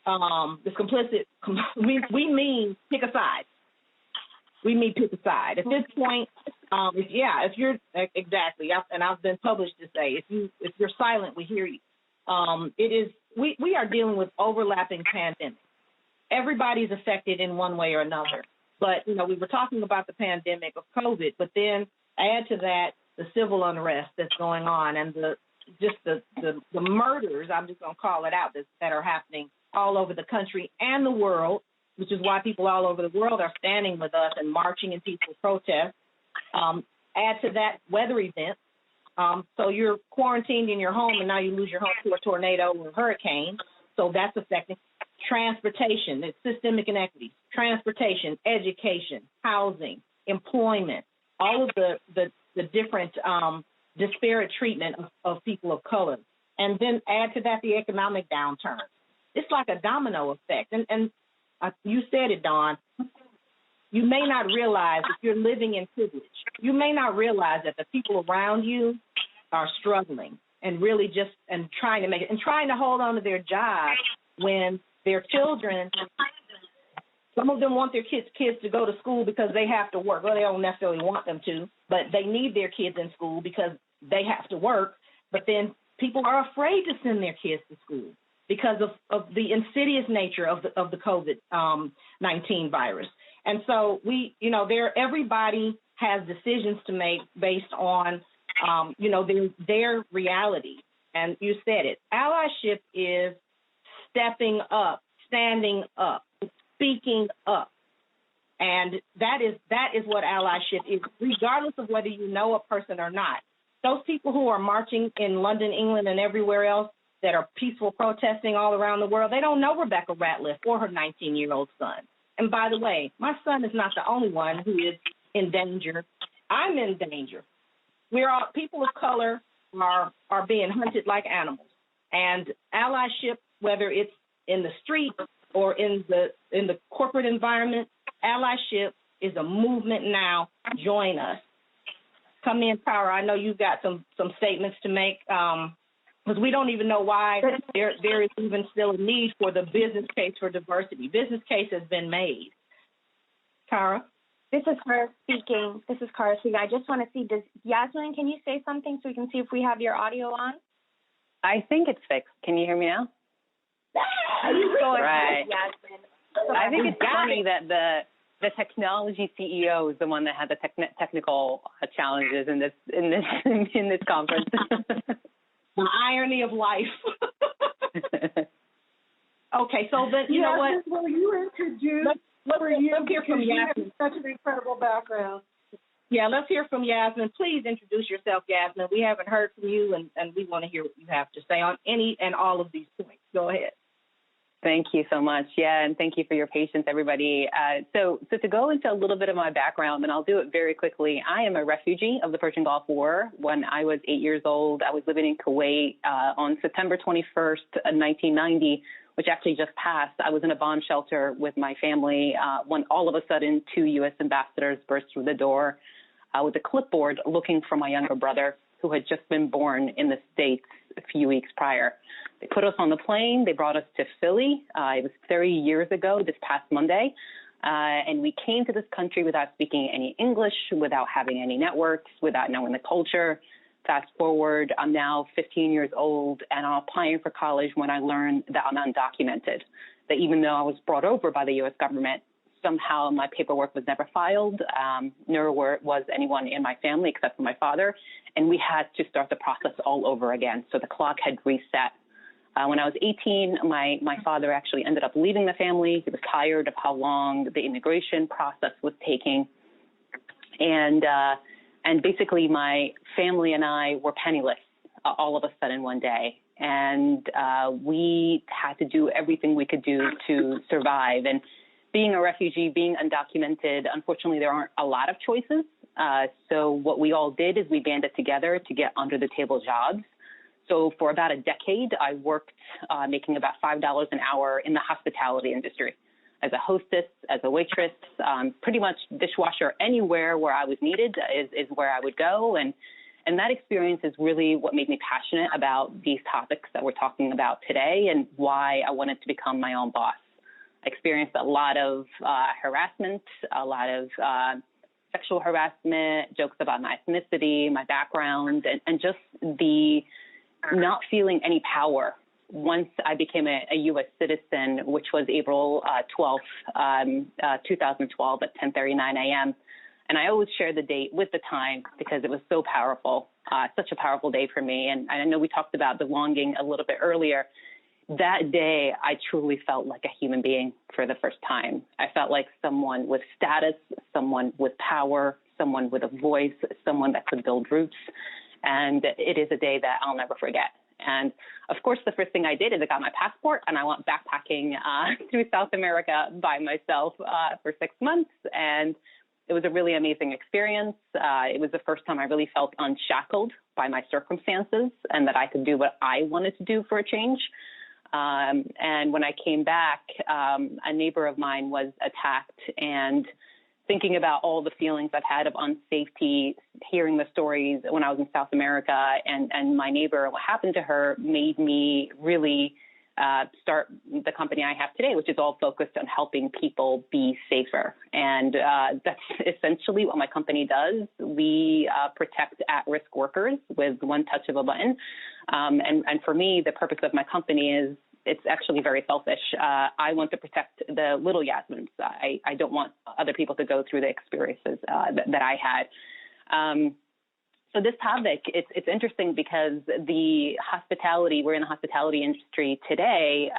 it's complicit, we mean pick a side. We mean pick a side. At this point, if you're exactly, and I've been published to say, if you're silent, we hear you. We are dealing with overlapping pandemics. Everybody's affected in one way or another. But we were talking about the pandemic of COVID, but then add to that the civil unrest that's going on and the murders, I'm just going to call it out, that are happening all over the country and the world, which is why people all over the world are standing with us and marching in peaceful protest. Add to that weather events. So you're quarantined in your home, and now you lose your home to a tornado or a hurricane. So that's affecting transportation. It's systemic inequities. Transportation, education, housing, employment, all of the different disparate treatment of people of color. And then add to that the economic downturn. It's like a domino effect. And you said it, Dawn. You may not realize if you're living in privilege. You may not realize that the people around you are struggling and really trying to make it and trying to hold on to their job when their children, some of them want their kids to go to school because they have to work. Well, they don't necessarily want them to, but they need their kids in school because they have to work. But then people are afraid to send their kids to school because of the insidious nature of the COVID-19 virus. And so everybody has decisions to make based on, their reality. And you said it. Allyship is stepping up, standing up, speaking up. And that is what allyship is, regardless of whether you know a person or not. Those people who are marching in London, England, and everywhere else that are peaceful protesting all around the world, they don't know Rebecca Ratliff or her 19-year-old son. And by the way, my son is not the only one who is in danger. I'm in danger. People of color are being hunted like animals. And allyship, whether it's in the street or in the corporate environment, allyship is a movement now. Join us. Come in, Power. I know you've got some statements to make, because we don't even know why there is even still a need for the business case for diversity. Business case has been made. Kara? This is Kara speaking. I just want to see, Yasmin, can you say something so we can see if we have your audio on? I think it's fixed. Can you hear me now? Go ahead, right. Yasmin. I think it's funny that the technology CEO is the one that had the technical challenges in this conference. The irony of life. Okay, so then you know what? Well, you introduced. Let's hear from Yasmin. Such an incredible background. Yeah, let's hear from Yasmin. Please introduce yourself, Yasmin. We haven't heard from you, and we want to hear what you have to say on any and all of these points. Go ahead. Thank you so much. Yeah, and thank you for your patience, everybody. So to go into a little bit of my background, and I'll do it very quickly. I am a refugee of the Persian Gulf War. When I was 8 years old, I was living in Kuwait on September 21st, 1990, which actually just passed. I was in a bomb shelter with my family when all of a sudden 2 U.S. ambassadors burst through the door with a clipboard looking for my younger brother, who had just been born in the States a few weeks prior. They put us on the plane. They brought us to Philly. It was 30 years ago, this past Monday. And we came to this country without speaking any English, without having any networks, without knowing the culture. Fast forward, I'm now 15 years old, and I'm applying for college when I learned that I'm undocumented, that even though I was brought over by the U.S. government, somehow my paperwork was never filed, nor was anyone in my family except for my father, and we had to start the process all over again. So the clock had reset. When I was 18, my father actually ended up leaving the family. He was tired of how long the immigration process was taking. And basically my family and I were penniless all of a sudden one day. And we had to do everything we could do to survive. And being a refugee, being undocumented, unfortunately, there aren't a lot of choices. So what we all did is we banded together to get under the table jobs. So for about a decade, I worked making about $5 an hour in the hospitality industry as a hostess, as a waitress, pretty much dishwasher. Anywhere where I was needed is where I would go. And that experience is really what made me passionate about these topics that we're talking about today and why I wanted to become my own boss. I experienced a lot of harassment, a lot of sexual harassment, jokes about my ethnicity, my background, and just the not feeling any power. Once I became a U.S. citizen, which was April 12th, 2012 at 10:39 a.m., and I always share the date with the time because it was so powerful, such a powerful day for me. And I know we talked about belonging a little bit earlier. That day, I truly felt like a human being for the first time. I felt like someone with status, someone with power, someone with a voice, someone that could build roots. And it is a day that I'll never forget. And of course, the first thing I did is I got my passport and I went backpacking through South America by myself for 6 months. And it was a really amazing experience. It was the first time I really felt unshackled by my circumstances and that I could do what I wanted to do for a change. And when I came back, a neighbor of mine was attacked, and thinking about all the feelings I've had of unsafety, hearing the stories when I was in South America and my neighbor, what happened to her made me really start the company I have today, which is all focused on helping people be safer. And that's essentially what my company does. We protect at-risk workers with one touch of a button. And for me, the purpose of my company is it's actually very selfish. I want to protect the little Yasmins. I don't want other people to go through the experiences that I had. So this topic, it's interesting because we're in the hospitality industry today,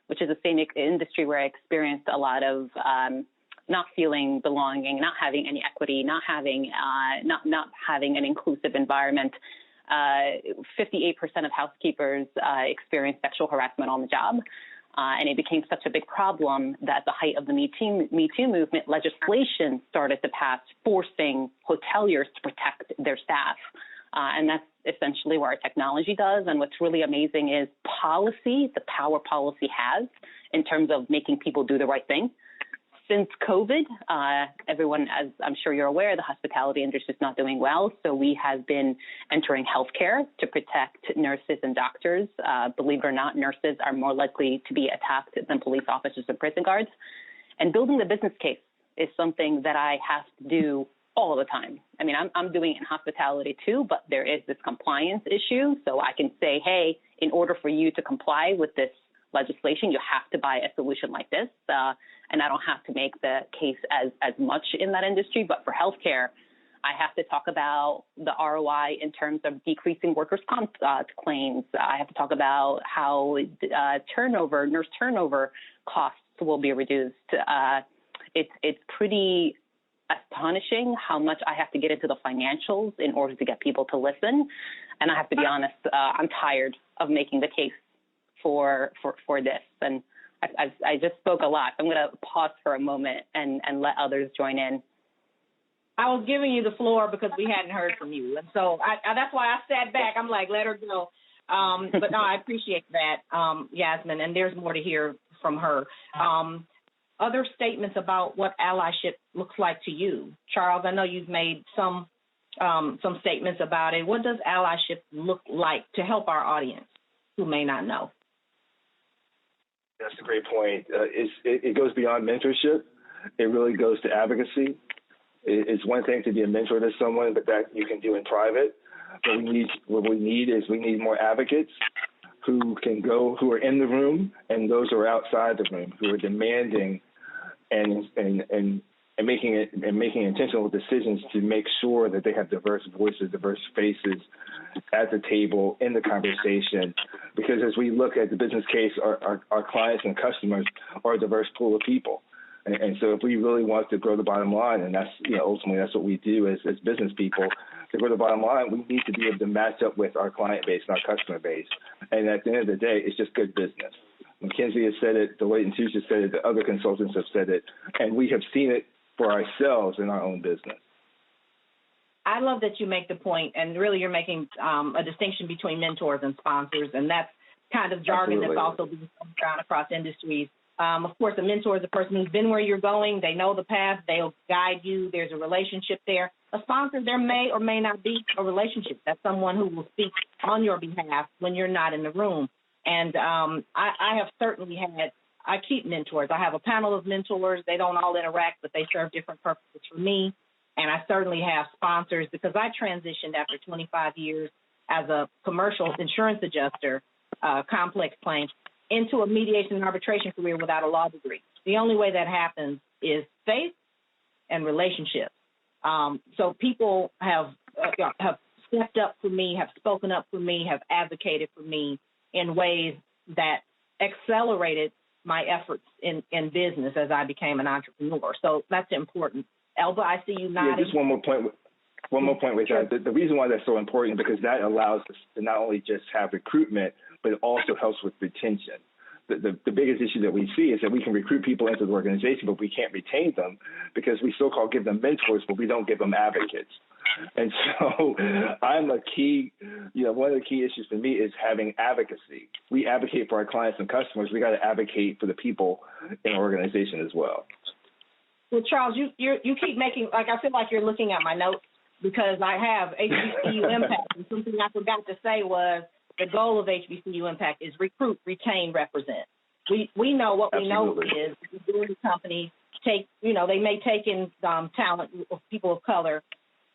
which is the same industry where I experienced a lot of not feeling belonging, not having any equity, not having an inclusive environment. 58% of housekeepers experienced sexual harassment on the job. And it became such a big problem that at the height of the Me Too movement, legislation started to pass forcing hoteliers to protect their staff. And that's essentially what our technology does. And what's really amazing is policy, the power policy has in terms of making people do the right thing. Since COVID, everyone, as I'm sure you're aware, the hospitality industry is not doing well. So we have been entering healthcare to protect nurses and doctors. Believe it or not, nurses are more likely to be attacked than police officers and prison guards. And building the business case is something that I have to do all the time. I mean, I'm doing it in hospitality too, but there is this compliance issue. So I can say, hey, in order for you to comply with this legislation, you have to buy a solution like this. And I don't have to make the case as much in that industry, but for healthcare, I have to talk about the ROI in terms of decreasing workers' comp claims. I have to talk about how nurse turnover costs will be reduced. It's pretty astonishing how much I have to get into the financials in order to get people to listen. And I have to be honest, I'm tired of making the case for this. And I just spoke a lot. I'm going to pause for a moment and let others join in. I was giving you the floor because we hadn't heard from you. And so that's why I sat back. I'm like, let her go. But no, I appreciate that, Yasmin, and there's more to hear from her. Other statements about what allyship looks like to you. Charles, I know you've made some statements about it. What does allyship look like to help our audience who may not know? That's a great point. It goes beyond mentorship. It really goes to advocacy. It's one thing to be a mentor to someone, but that you can do in private. What we need more advocates who are in the room and those who are outside the room, who are demanding and making intentional decisions to make sure that they have diverse voices, diverse faces at the table in the conversation. Because as we look at the business case, our clients and customers are a diverse pool of people. And so if we really want to grow the bottom line, and that's, ultimately that's what we do as business people, to grow the bottom line, we need to be able to match up with our client base and our customer base. And at the end of the day, it's just good business. McKinsey has said it, Deloitte & Touche has said it, the other consultants have said it, and we have seen it for ourselves in our own business. I love that you make the point, and really you're making a distinction between mentors and sponsors, and that's kind of jargon Absolutely. That's also being thrown around across industries. Of course, a mentor is a person who's been where you're going. They know the path. They'll guide you. There's a relationship there. A sponsor, there may or may not be a relationship. That's someone who will speak on your behalf when you're not in the room. And I have certainly I keep mentors. I have a panel of mentors. They don't all interact, but they serve different purposes for me. And I certainly have sponsors because I transitioned after 25 years as a commercial insurance adjuster, complex claims, into a mediation and arbitration career without a law degree. The only way that happens is faith and relationships. So people have stepped up for me, have spoken up for me, have advocated for me in ways that accelerated my efforts in business as I became an entrepreneur. So that's important. Elba, I see you nodding. Yeah, just one more point with that. The reason why that's so important is because that allows us to not only just have recruitment, but it also helps with retention. The biggest issue that we see is that we can recruit people into the organization, but we can't retain them because we so-called give them mentors, but we don't give them advocates. And so one of the key issues for me is having advocacy. We advocate for our clients and customers. We got to advocate for the people in our organization as well. Well, Charles, you keep making, I feel like you're looking at my notes because I have HBCU Impact. And something I forgot to say was the goal of HBCU Impact is recruit, retain, represent. We know what Absolutely. We know is majority companies they may take in talent of people of color,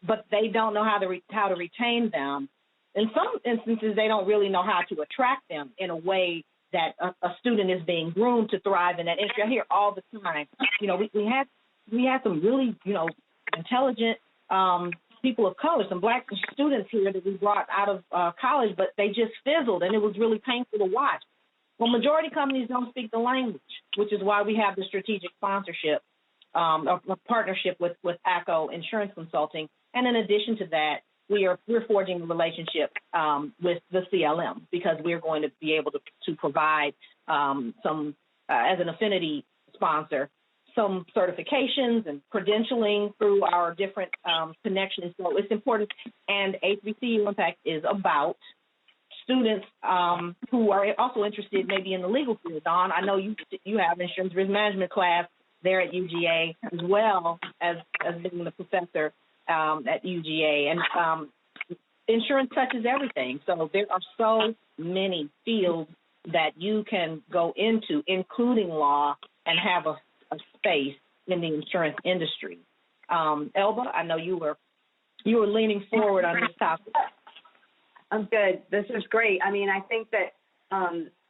but they don't know how to retain them. In some instances, they don't really know how to attract them in a way that a student is being groomed to thrive in that industry. I hear all the time, we had some really, intelligent people of color, some black students here that we brought out of college, but they just fizzled, and it was really painful to watch. Well, majority companies don't speak the language, which is why we have the strategic sponsorship, a partnership with ACO Insurance Consulting. And in addition to that, we're forging a relationship with the CLM because we're going to be able to provide some, as an affinity sponsor, some certifications and credentialing through our different connections. So it's important. And HBCU Impact is about students who are also interested maybe in the legal field. Dawn, I know you have insurance risk management class there at UGA as well as being the professor at UGA. And insurance touches everything. So there are so many fields that you can go into, including law, and have a space in the insurance industry. Elba, I know you were leaning forward on this topic. I'm good. This is great. I mean, I think that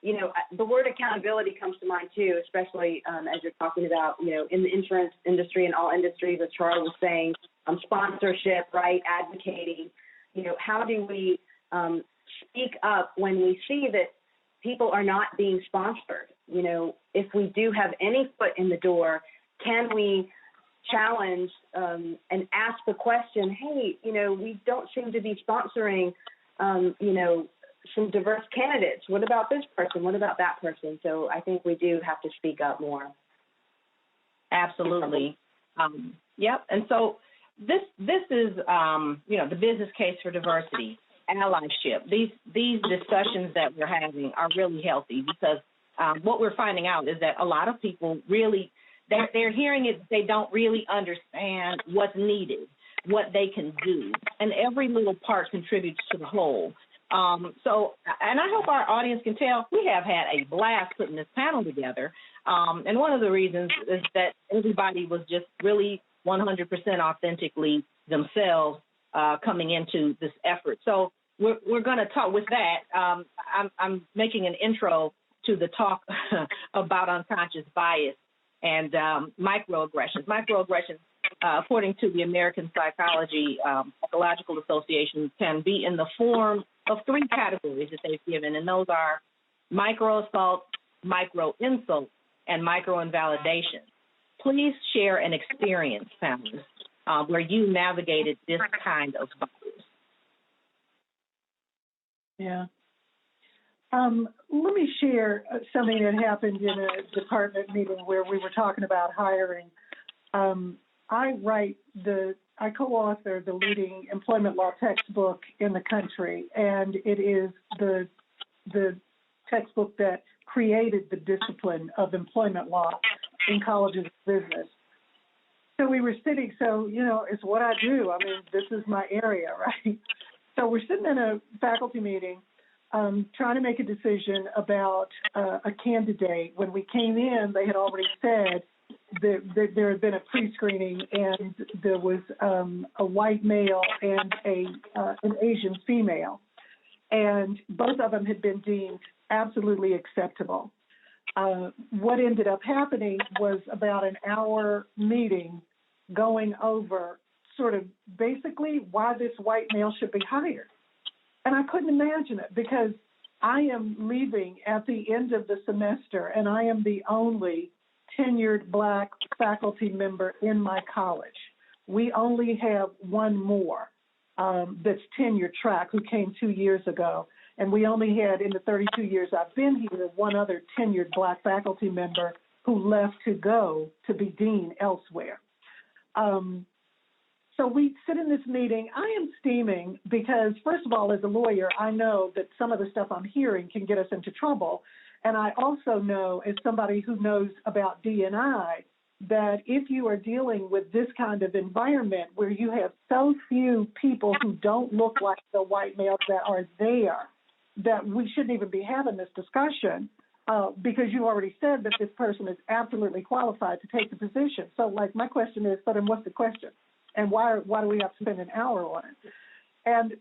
the word accountability comes to mind too, especially as you're talking about, in the insurance industry and all industries, as Charles was saying, sponsorship, right, advocating. How do we speak up when we see that people are not being sponsored? If we do have any foot in the door, can we challenge and ask the question, hey, we don't seem to be sponsoring, some diverse candidates. What about this person? What about that person? So I think we do have to speak up more. Absolutely. Yep. And so this is, the business case for diversity, allyship. These discussions that we're having are really healthy because what we're finding out is that a lot of people really, they're hearing it, they don't really understand what's needed, what they can do. And every little part contributes to the whole. And I hope our audience can tell we have had a blast putting this panel together. And one of the reasons is that everybody was just really 100% authentically themselves coming into this effort. So we're going to talk with that. I'm making an intro to the talk about unconscious bias and microaggressions. Microaggressions, according to the American Psychological Association, can be in the form of three categories that they've given, and those are micro-assault, micro-insult, and micro-invalidation. Please share an experience, panelists, where you navigated this kind of bias. Yeah. Let me share something that happened in a department meeting where we were talking about hiring. I co-author the leading employment law textbook in the country, and it is the textbook that created the discipline of employment law in colleges and business. So we were sitting, it's what I do. I mean, this is my area, right? So we're sitting in a faculty meeting trying to make a decision about a candidate. When we came in, they had already said that there had been a pre-screening, and there was a white male and an Asian female, and both of them had been deemed absolutely acceptable. What ended up happening was about an hour meeting going over sort of basically why this white male should be hired. And I couldn't imagine it because I am leaving at the end of the semester, and I am the only tenured Black faculty member in my college. We only have one more that's tenure track who came 2 years ago. And we only had, in the 32 years I've been here, one other tenured Black faculty member who left to go to be dean elsewhere. So we sit in this meeting. I am steaming because, first of all, as a lawyer, I know that some of the stuff I'm hearing can get us into trouble. And I also know, as somebody who knows about D&I, that if you are dealing with this kind of environment where you have so few people who don't look like the white males that are there, that we shouldn't even be having this discussion because you already said that this person is absolutely qualified to take the position. So, my question is, so then what's the question? And why do we have to spend an hour on it? And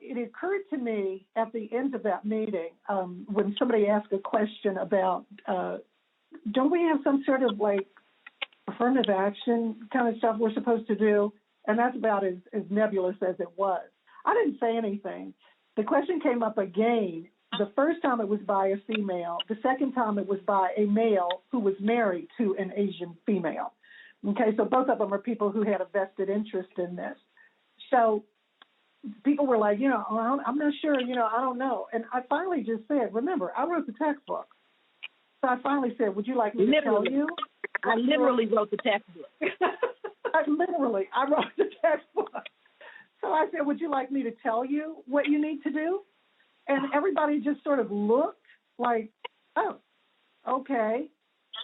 it occurred to me at the end of that meeting when somebody asked a question about, don't we have some sort of affirmative action kind of stuff we're supposed to do? And that's about as nebulous as it was. I didn't say anything. The question came up again. The first time it was by a female. The second time it was by a male who was married to an Asian female. Okay, so both of them are people who had a vested interest in this. So people were like, I'm not sure, I don't know. And I finally just said, remember, I wrote the textbook. So I finally said, would you like me to tell you? I literally wrote the textbook. I wrote the textbook. So I said, would you like me to tell you what you need to do? And everybody just sort of looked like, oh, okay.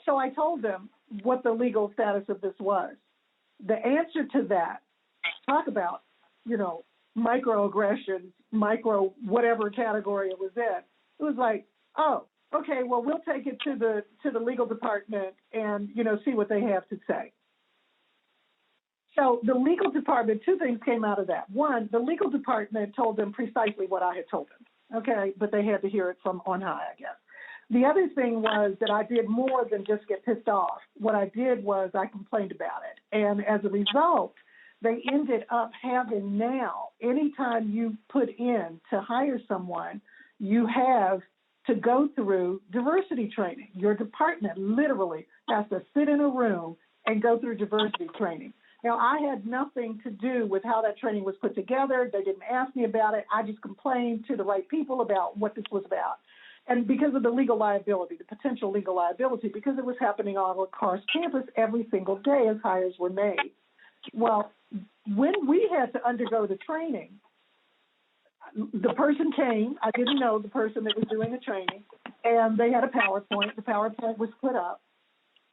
So I told them what the legal status of this was. The answer to that, talk about, microaggressions, micro whatever category it was in. It was like, oh, okay, well, we'll take it to the legal department and, see what they have to say. So the legal department, two things came out of that. One, the legal department told them precisely what I had told them, okay, but they had to hear it from on high, I guess. The other thing was that I did more than just get pissed off. What I did was I complained about it. And as a result, they ended up having now, anytime you put in to hire someone, you have to go through diversity training. Your department literally has to sit in a room and go through diversity training. Now, I had nothing to do with how that training was put together. They didn't ask me about it. I just complained to the right people about what this was about. And because of the legal liability, the potential legal liability, because it was happening on across campus every single day as hires were made. Well, when we had to undergo the training, the person came. I didn't know the person that was doing the training, and they had a PowerPoint. The PowerPoint was put up.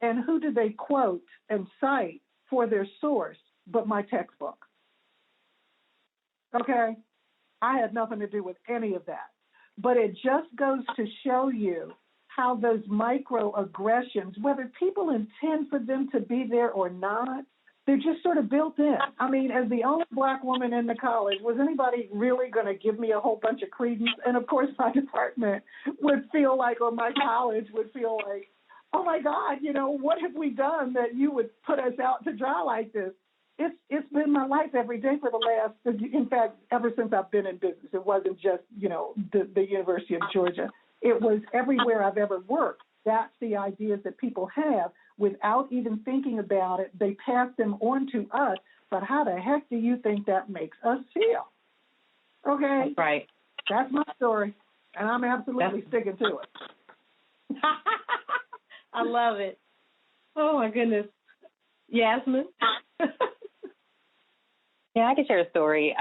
And who did they quote and cite for their source but my textbook? Okay? I had nothing to do with any of that. But it just goes to show you how those microaggressions, whether people intend for them to be there or not, they're just sort of built in. I mean, as the only Black woman in the college, was anybody really going to give me a whole bunch of credence? And, of course, my department would feel like, or my college would feel like, oh, my God, you know, what have we done that you would put us out to dry like this? It's been my life every day for the last, in fact, ever since I've been in business. It wasn't just, you know, the University of Georgia. It was everywhere I've ever worked. That's the ideas that people have. Without even thinking about it, they pass them on to us. But how the heck do you think that makes us feel? Okay? That's right. That's my story, and I'm absolutely sticking to it. I love it. Oh, my goodness. Yasmin? Yeah, I can share a story.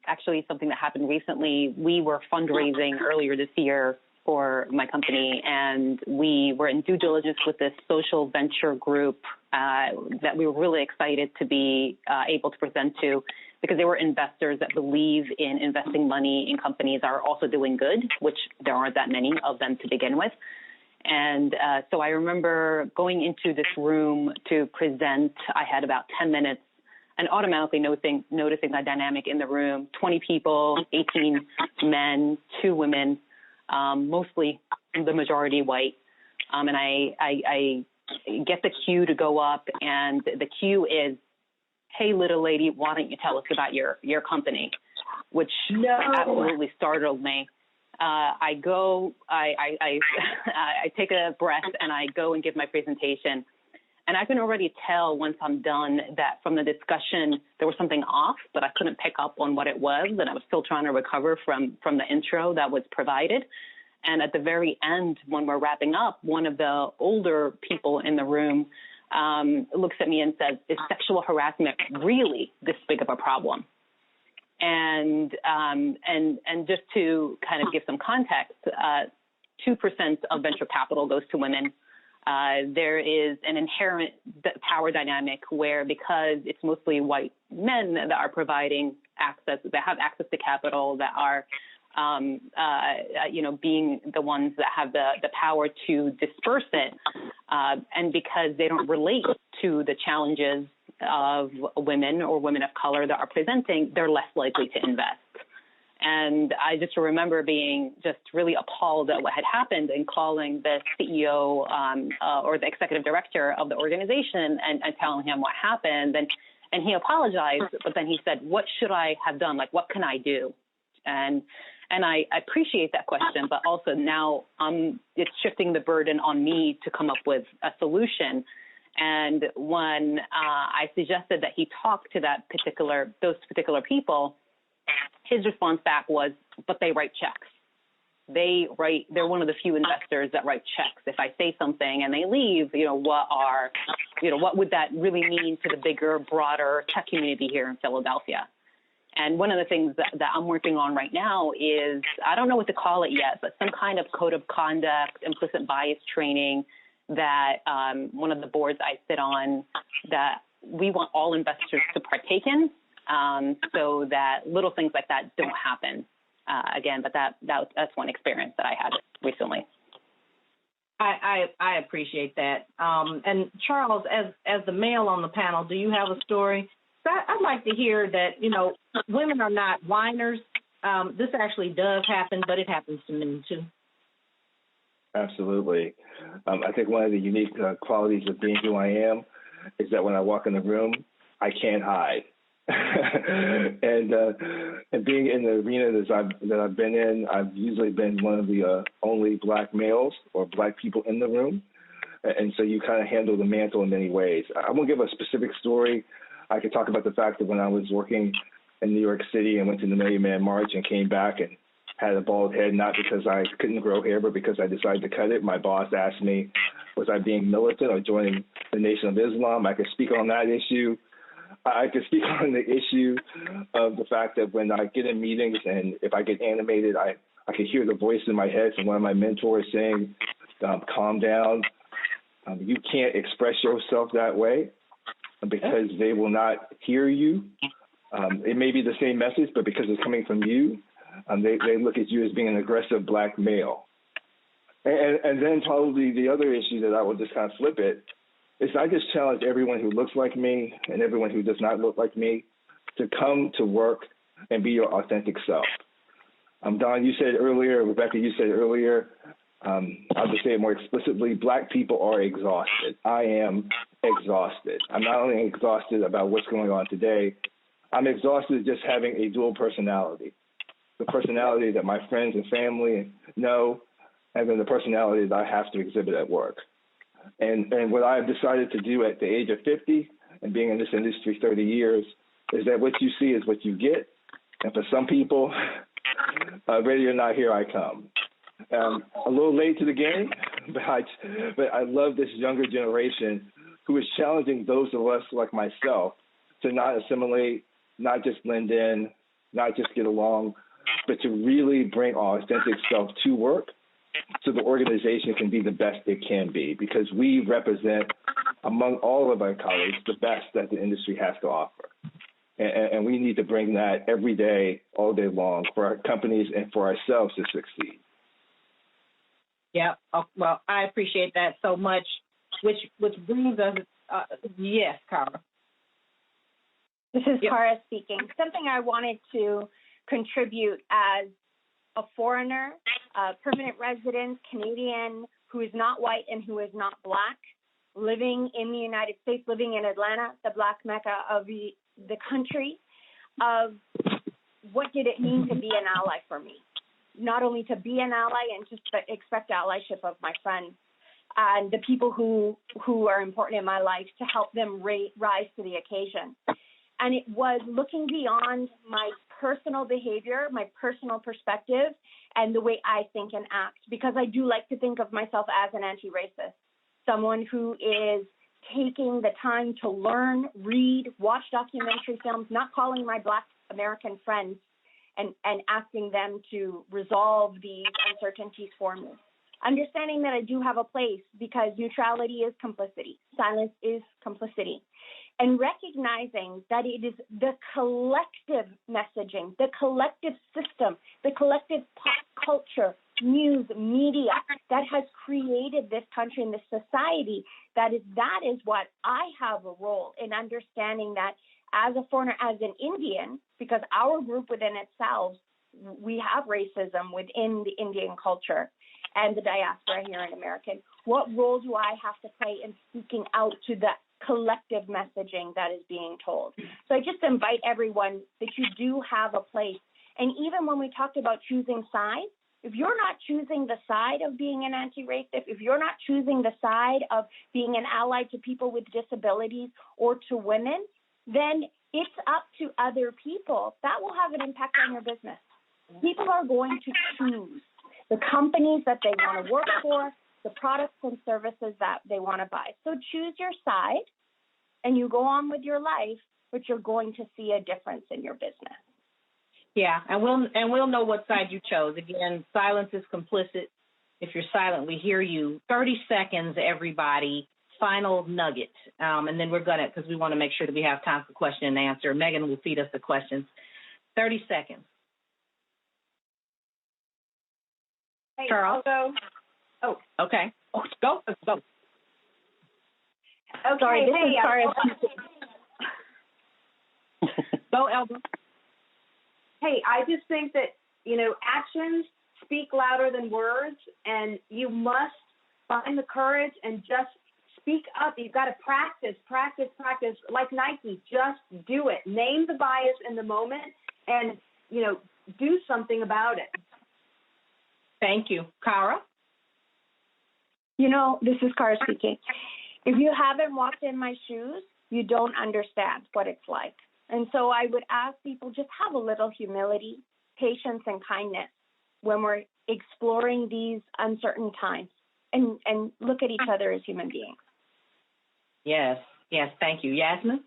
Actually, something that happened recently. We were fundraising earlier this year for my company, and we were in due diligence with this social venture group that we were really excited to be able to present to, because they were investors that believe in investing money in companies that are also doing good, which there aren't that many of them to begin with. And so I remember going into this room to present. I had about 10 minutes and automatically noticing the dynamic in the room. 20 people, 18 men, 2 women, mostly the majority white. And I get the cue to go up, and the cue is, hey, little lady, why don't you tell us about your company? Which absolutely startled me. I take a breath and I go and give my presentation. And I can already tell once I'm done that from the discussion, there was something off, but I couldn't pick up on what it was. And I was still trying to recover from the intro that was provided. And at the very end, when we're wrapping up, one of the older people in the room looks at me and says, is sexual harassment really this big of a problem? And just to kind of give some context, 2% of venture capital goes to women. There is an inherent power dynamic where, because it's mostly white men that are providing access, that have access to capital, that are, being the ones that have the power to disperse it, and because they don't relate to the challenges of women or women of color that are presenting, they're less likely to invest. And I just remember being just really appalled at what had happened and calling the CEO or the executive director of the organization and telling him what happened. And he apologized, but then he said, what should I have done? Like, what can I do? And I appreciate that question, but also now it's shifting the burden on me to come up with a solution. And when I suggested that he talk to those particular people, his response back was, but they write checks. They're one of the few investors that write checks. If I say something and they leave, what would that really mean to the bigger, broader tech community here in Philadelphia? And one of the things that I'm working on right now is, I don't know what to call it yet, but some kind of code of conduct, implicit bias training that one of the boards I sit on, that we want all investors to partake in, so that little things like that don't happen again. But that's one experience that I had recently. I appreciate that. And Charles, as the male on the panel, do you have a story? I'd like to hear that, women are not whiners. This actually does happen, but it happens to men too. Absolutely. I think one of the unique qualities of being who I am is that when I walk in the room, I can't hide. and being in the arena that I've been in, I've usually been one of the only Black males or Black people in the room. And so you kind of handle the mantle in many ways. I won't give a specific story. I could talk about the fact that when I was working in New York City and went to the Million Man March and came back and had a bald head, not because I couldn't grow hair, but because I decided to cut it. My boss asked me, was I being militant or joining the Nation of Islam? I could speak on that issue. I could speak on the issue of the fact that when I get in meetings and if I get animated, I could hear the voice in my head from one of my mentors saying, calm down. You can't express yourself that way because they will not hear you. It may be the same message, but because it's coming from you, they look at you as being an aggressive Black male. And then probably the other issue that I will just kind of flip it is I just challenge everyone who looks like me and everyone who does not look like me to come to work and be your authentic self. Don, you said earlier, Rebecca, you said earlier, I'll just say it more explicitly, Black people are exhausted. I am exhausted. I'm not only exhausted about what's going on today, I'm exhausted just having a dual personality. The personality that my friends and family know, and then the personality that I have to exhibit at work. And what I've decided to do at the age of 50 and being in this industry 30 years is that what you see is what you get. And for some people, ready or not, here I come. A little late to the game, but I love this younger generation who is challenging those of us like myself to not assimilate, not just blend in, not just get along, but to really bring our authentic self to work so the organization can be the best it can be, because we represent, among all of our colleagues, the best that the industry has to offer. And we need to bring that every day, all day long, for our companies and for ourselves to succeed. Yeah, well, I appreciate that so much, which brings us, yes, Cara. This is Cara speaking. Something I wanted to contribute as a foreigner, a permanent resident, Canadian, who is not white and who is not Black, living in the United States, living in Atlanta, the Black Mecca of the country, of what did it mean to be an ally for me? Not only to be an ally and just expect allyship of my friends and the people who are important in my life, to help them rise to the occasion. And it was looking beyond my personal behavior, my personal perspective, and the way I think and act, because I do like to think of myself as an anti-racist, someone who is taking the time to learn, read, watch documentary films, not calling my Black American friends and asking them to resolve these uncertainties for me. Understanding that I do have a place, because neutrality is complicity, silence is complicity. And recognizing that it is the collective messaging, the collective system, the collective pop culture, news, media that has created this country and this society, that is what I have a role in understanding that as a foreigner, as an Indian, because our group within itself, we have racism within the Indian culture and the diaspora here in America. What role do I have to play in speaking out to the collective messaging that is being told? So I just invite everyone that you do have a place. And even when we talked about choosing sides, if you're not choosing the side of being an anti-racist, if you're not choosing the side of being an ally to people with disabilities or to women, then it's up to other people. That will have an impact on your business. People are going to choose the companies that they want to work for, the products and services that they want to buy. So choose your side and you go on with your life, but you're going to see a difference in your business. Yeah, and we'll know what side you chose. Again, silence is complicit. If you're silent, we hear you. 30 seconds, everybody. Final nugget. And then we're going to, because we want to make sure that we have time for question and answer. Megan will feed us the questions. 30 seconds. Hey, Charles? I'll go. Oh. Okay. Oh, go. Go. Okay, Sorry, this is Cara. Go, Elba. Hey, I just think that, actions speak louder than words, and you must find the courage and just speak up. You've got to practice. Like Nike, just do it. Name the bias in the moment and, do something about it. Thank you. Kara? This is Kara speaking. If you haven't walked in my shoes, you don't understand what it's like. And so I would ask people just have a little humility, patience, and kindness when we're exploring these uncertain times and look at each other as human beings. Yes, thank you. Yasmin?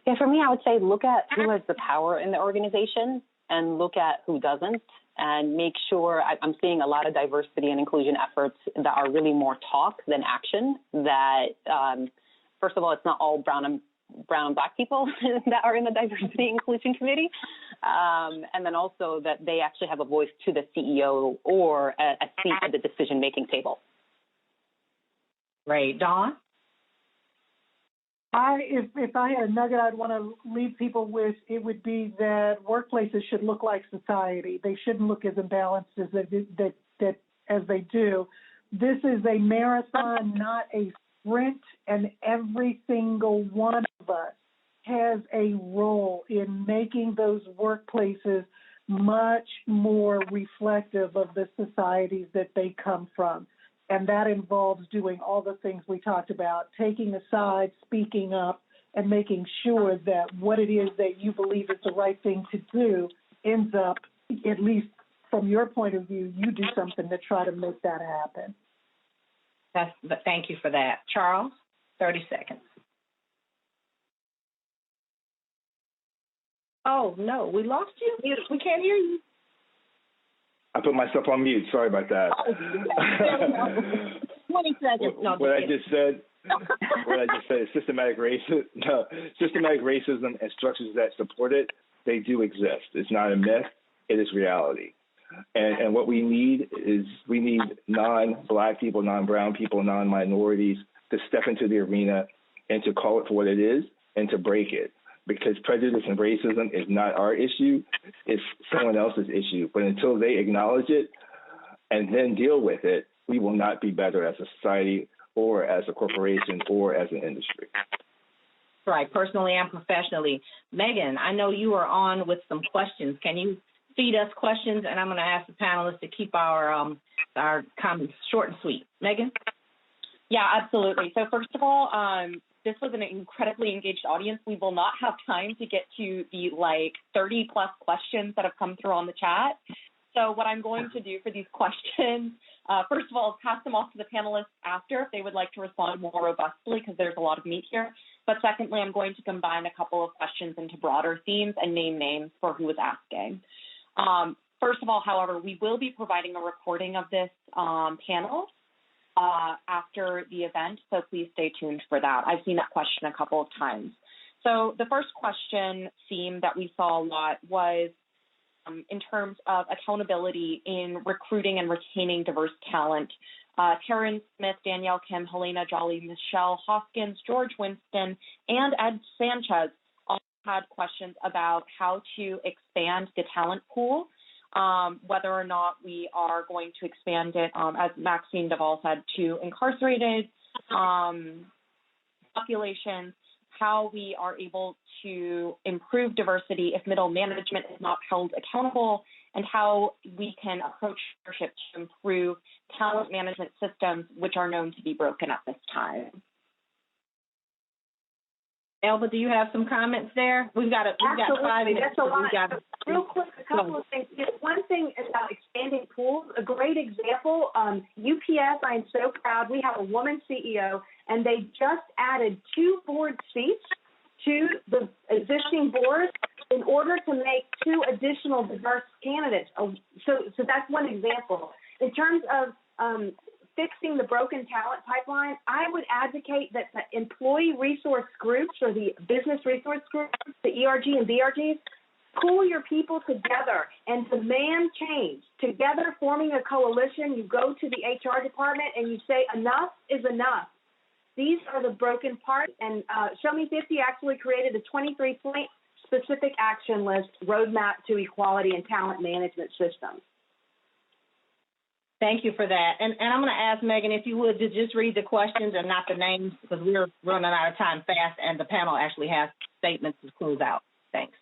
Yeah, for me, I would say look at who has the power in the organization and look at who doesn't, and make sure I'm seeing a lot of diversity and inclusion efforts that are really more talk than action. That, first of all, it's not all brown and black people that are in the diversity and inclusion committee. And then also that they actually have a voice to the CEO or a seat at the decision-making table. Right. Dawn? If I had a nugget I'd want to leave people with, it would be that workplaces should look like society. They shouldn't look as imbalanced as they do. This is a marathon, not a sprint, and every single one of us has a role in making those workplaces much more reflective of the societies that they come from. And that involves doing all the things we talked about, taking a side, speaking up, and making sure that what it is that you believe is the right thing to do ends up, at least from your point of view, you do something to try to make that happen. Thank you for that. Charles, 30 seconds. Oh, no, we lost you? We can't hear you. I put myself on mute. Sorry about that. 20 seconds. No, what I just said is systematic racism and structures that support it, they do exist. It's not a myth. It is reality. And what we need is non-black people, non-brown people, non-minorities to step into the arena and to call it for what it is and to break it. Because prejudice and racism is not our issue, it's someone else's issue. But until they acknowledge it and then deal with it, we will not be better as a society or as a corporation or as an industry. Right, personally and professionally. Megan, I know you are on with some questions. Can you feed us questions? And I'm going to ask the panelists to keep our comments short and sweet. Megan? Yeah, absolutely. So first of all, this was an incredibly engaged audience. We will not have time to get to the 30 plus questions that have come through on the chat. So what I'm going to do for these questions, first of all, is pass them off to the panelists after if they would like to respond more robustly, because there's a lot of meat here. But secondly, I'm going to combine a couple of questions into broader themes and name names for who is asking. First of all, however, we will be providing a recording of this panel after the event, so please stay tuned for that. I've seen that question a couple of times. So the first question theme that we saw a lot was in terms of accountability in recruiting and retaining diverse talent. Taryn Smith, Danielle Kim, Helena Jolly, Michelle Hoskins, George Winston, and Ed Sanchez all had questions about how to expand the talent pool. Whether or not we are going to expand it, as Maxine Duvall said, to incarcerated populations, how we are able to improve diversity if middle management is not held accountable, and how we can approach leadership to improve talent management systems, which are known to be broken at this time. Elba, do you have some comments there? We've got 5 minutes. That's a lot. Real quick, a couple of things. One thing about expanding pools, a great example, UPS, I'm so proud. We have a woman CEO, and they just added 2 board seats to the existing board in order to make 2 additional diverse candidates. So that's one example. In terms of fixing the broken talent pipeline, I would advocate that the employee resource groups or the business resource groups, the ERG and BRGs, pull your people together and demand change. Together, forming a coalition, you go to the HR department and you say, enough is enough. These are the broken parts. And Show Me 50 actually created a 23-point specific action list, roadmap to equality and talent management systems. Thank you for that. And I'm going to ask Megan, if you would, to just read the questions and not the names, because we're running out of time fast, and the panel actually has statements to close out. Thanks.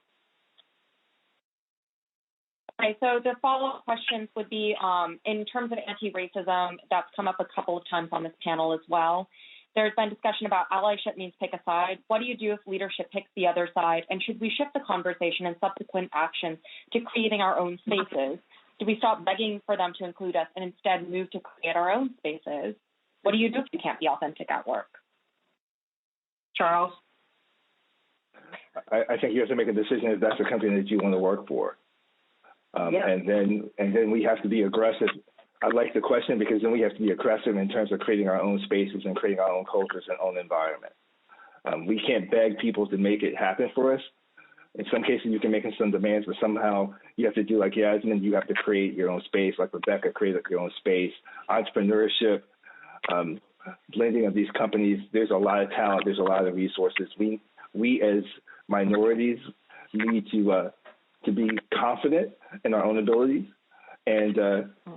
Okay, so the follow-up questions would be, in terms of anti-racism, that's come up a couple of times on this panel as well. There's been discussion about allyship means pick a side. What do you do if leadership picks the other side? And should we shift the conversation and subsequent actions to creating our own spaces? Do we stop begging for them to include us and instead move to create our own spaces? What do you do if you can't be authentic at work? Charles? I think you have to make a decision if that's the company that you want to work for. And then we have to be aggressive. I like the question because then we have to be aggressive in terms of creating our own spaces and creating our own cultures and own environment. We can't beg people to make it happen for us. In some cases, you can make some demands, but somehow you have to do like Yasmin, you have to create your own space, like Rebecca created your own space. Entrepreneurship, blending of these companies, there's a lot of talent, there's a lot of resources. We as minorities need to be confident in our own abilities. And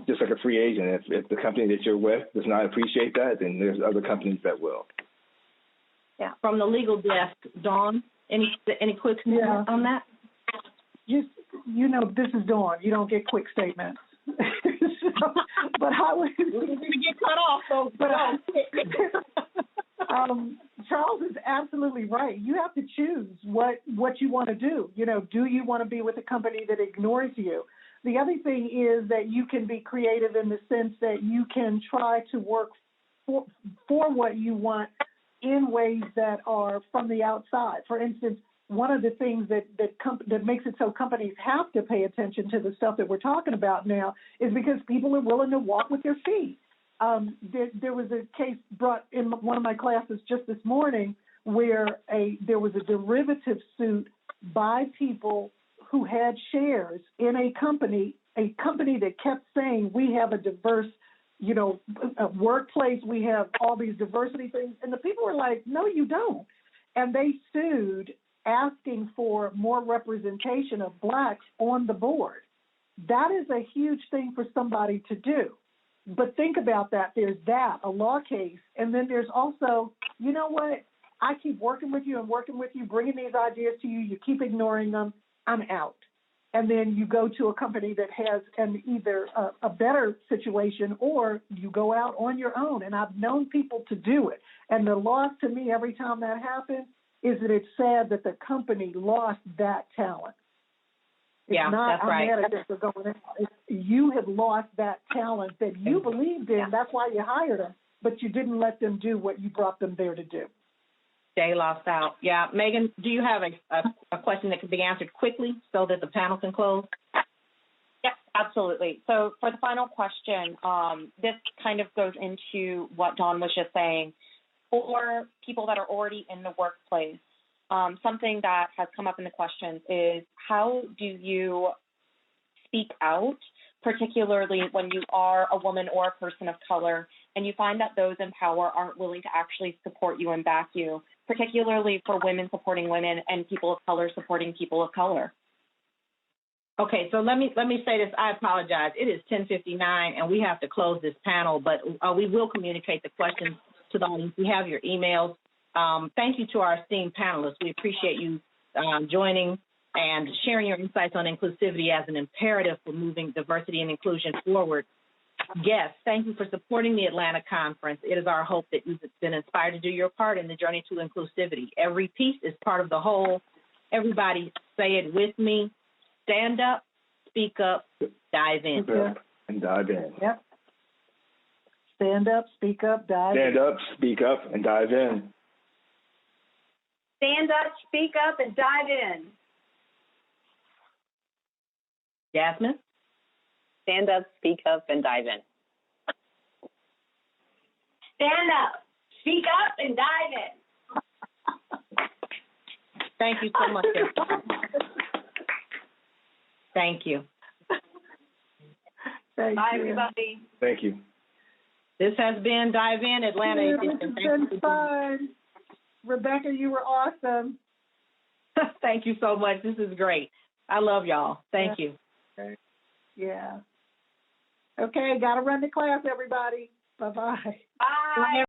just like a free agent, if the company that you're with does not appreciate that, then there's other companies that will. Yeah. From the legal desk, Dawn, any quick statements on that? Just, this is Dawn. You don't get quick statements. But I would get cut off. So, Charles is absolutely right. You have to choose what you want to do. Do you want to be with a company that ignores you? The other thing is that you can be creative in the sense that you can try to work for what you want in ways that are from the outside. For instance, one of the things that makes it so companies have to pay attention to the stuff that we're talking about now is because people are willing to walk with their feet. There was a case brought in one of my classes just this morning where there was a derivative suit by people who had shares in a company that kept saying we have a diverse, a workplace, we have all these diversity things, and the people were like, no, you don't. And they sued asking for more representation of blacks on the board. That is a huge thing for somebody to do. But think about that. There's a law case, and then there's also, you know what? I keep working with you and working with you, bringing these ideas to you. You keep ignoring them. I'm out. And then you go to a company that has either a better situation or you go out on your own. And I've known people to do it. And the loss to me every time that happens is that it's sad that the company lost that talent. It's that's right. I'm mad at this for going out. You have lost that talent that you believed in. That's why you hired them, but you didn't let them do what you brought them there to do. They lost out. Yeah. Megan, do you have a question that can be answered quickly so that the panel can close? Yes, absolutely. So for the final question, this kind of goes into what Dawn was just saying. For people that are already in the workplace, something that has come up in the questions is how do you speak out, particularly when you are a woman or a person of color, and you find that those in power aren't willing to actually support you and back you, particularly for women supporting women and people of color supporting people of color? Okay, so let me say this. I apologize. It is 10:59, and we have to close this panel, but we will communicate the questions to the audience. We have your emails. Thank you to our esteemed panelists. We appreciate you joining and sharing your insights on inclusivity as an imperative for moving diversity and inclusion forward. Guests, thank you for supporting the Atlanta Conference. It is our hope that you've been inspired to do your part in the journey to inclusivity. Every piece is part of the whole. Everybody say it with me. Stand up, speak up, dive in. Speak up and dive in. Yep. Stand up, speak up, dive in. Stand up, speak up, and dive in. Stand up, speak up, and dive in. Jasmine? Stand up, speak up, and dive in. Stand up, speak up, and dive in. Thank you so much, everybody. Thank you. Bye, everybody. Thank you. This has been Dive In Atlanta Edition. It's been fun. Rebecca, you were awesome. Thank you so much. This is great. I love y'all. Thank you. Yeah. Okay, got to run to class, everybody. Bye-bye. Bye.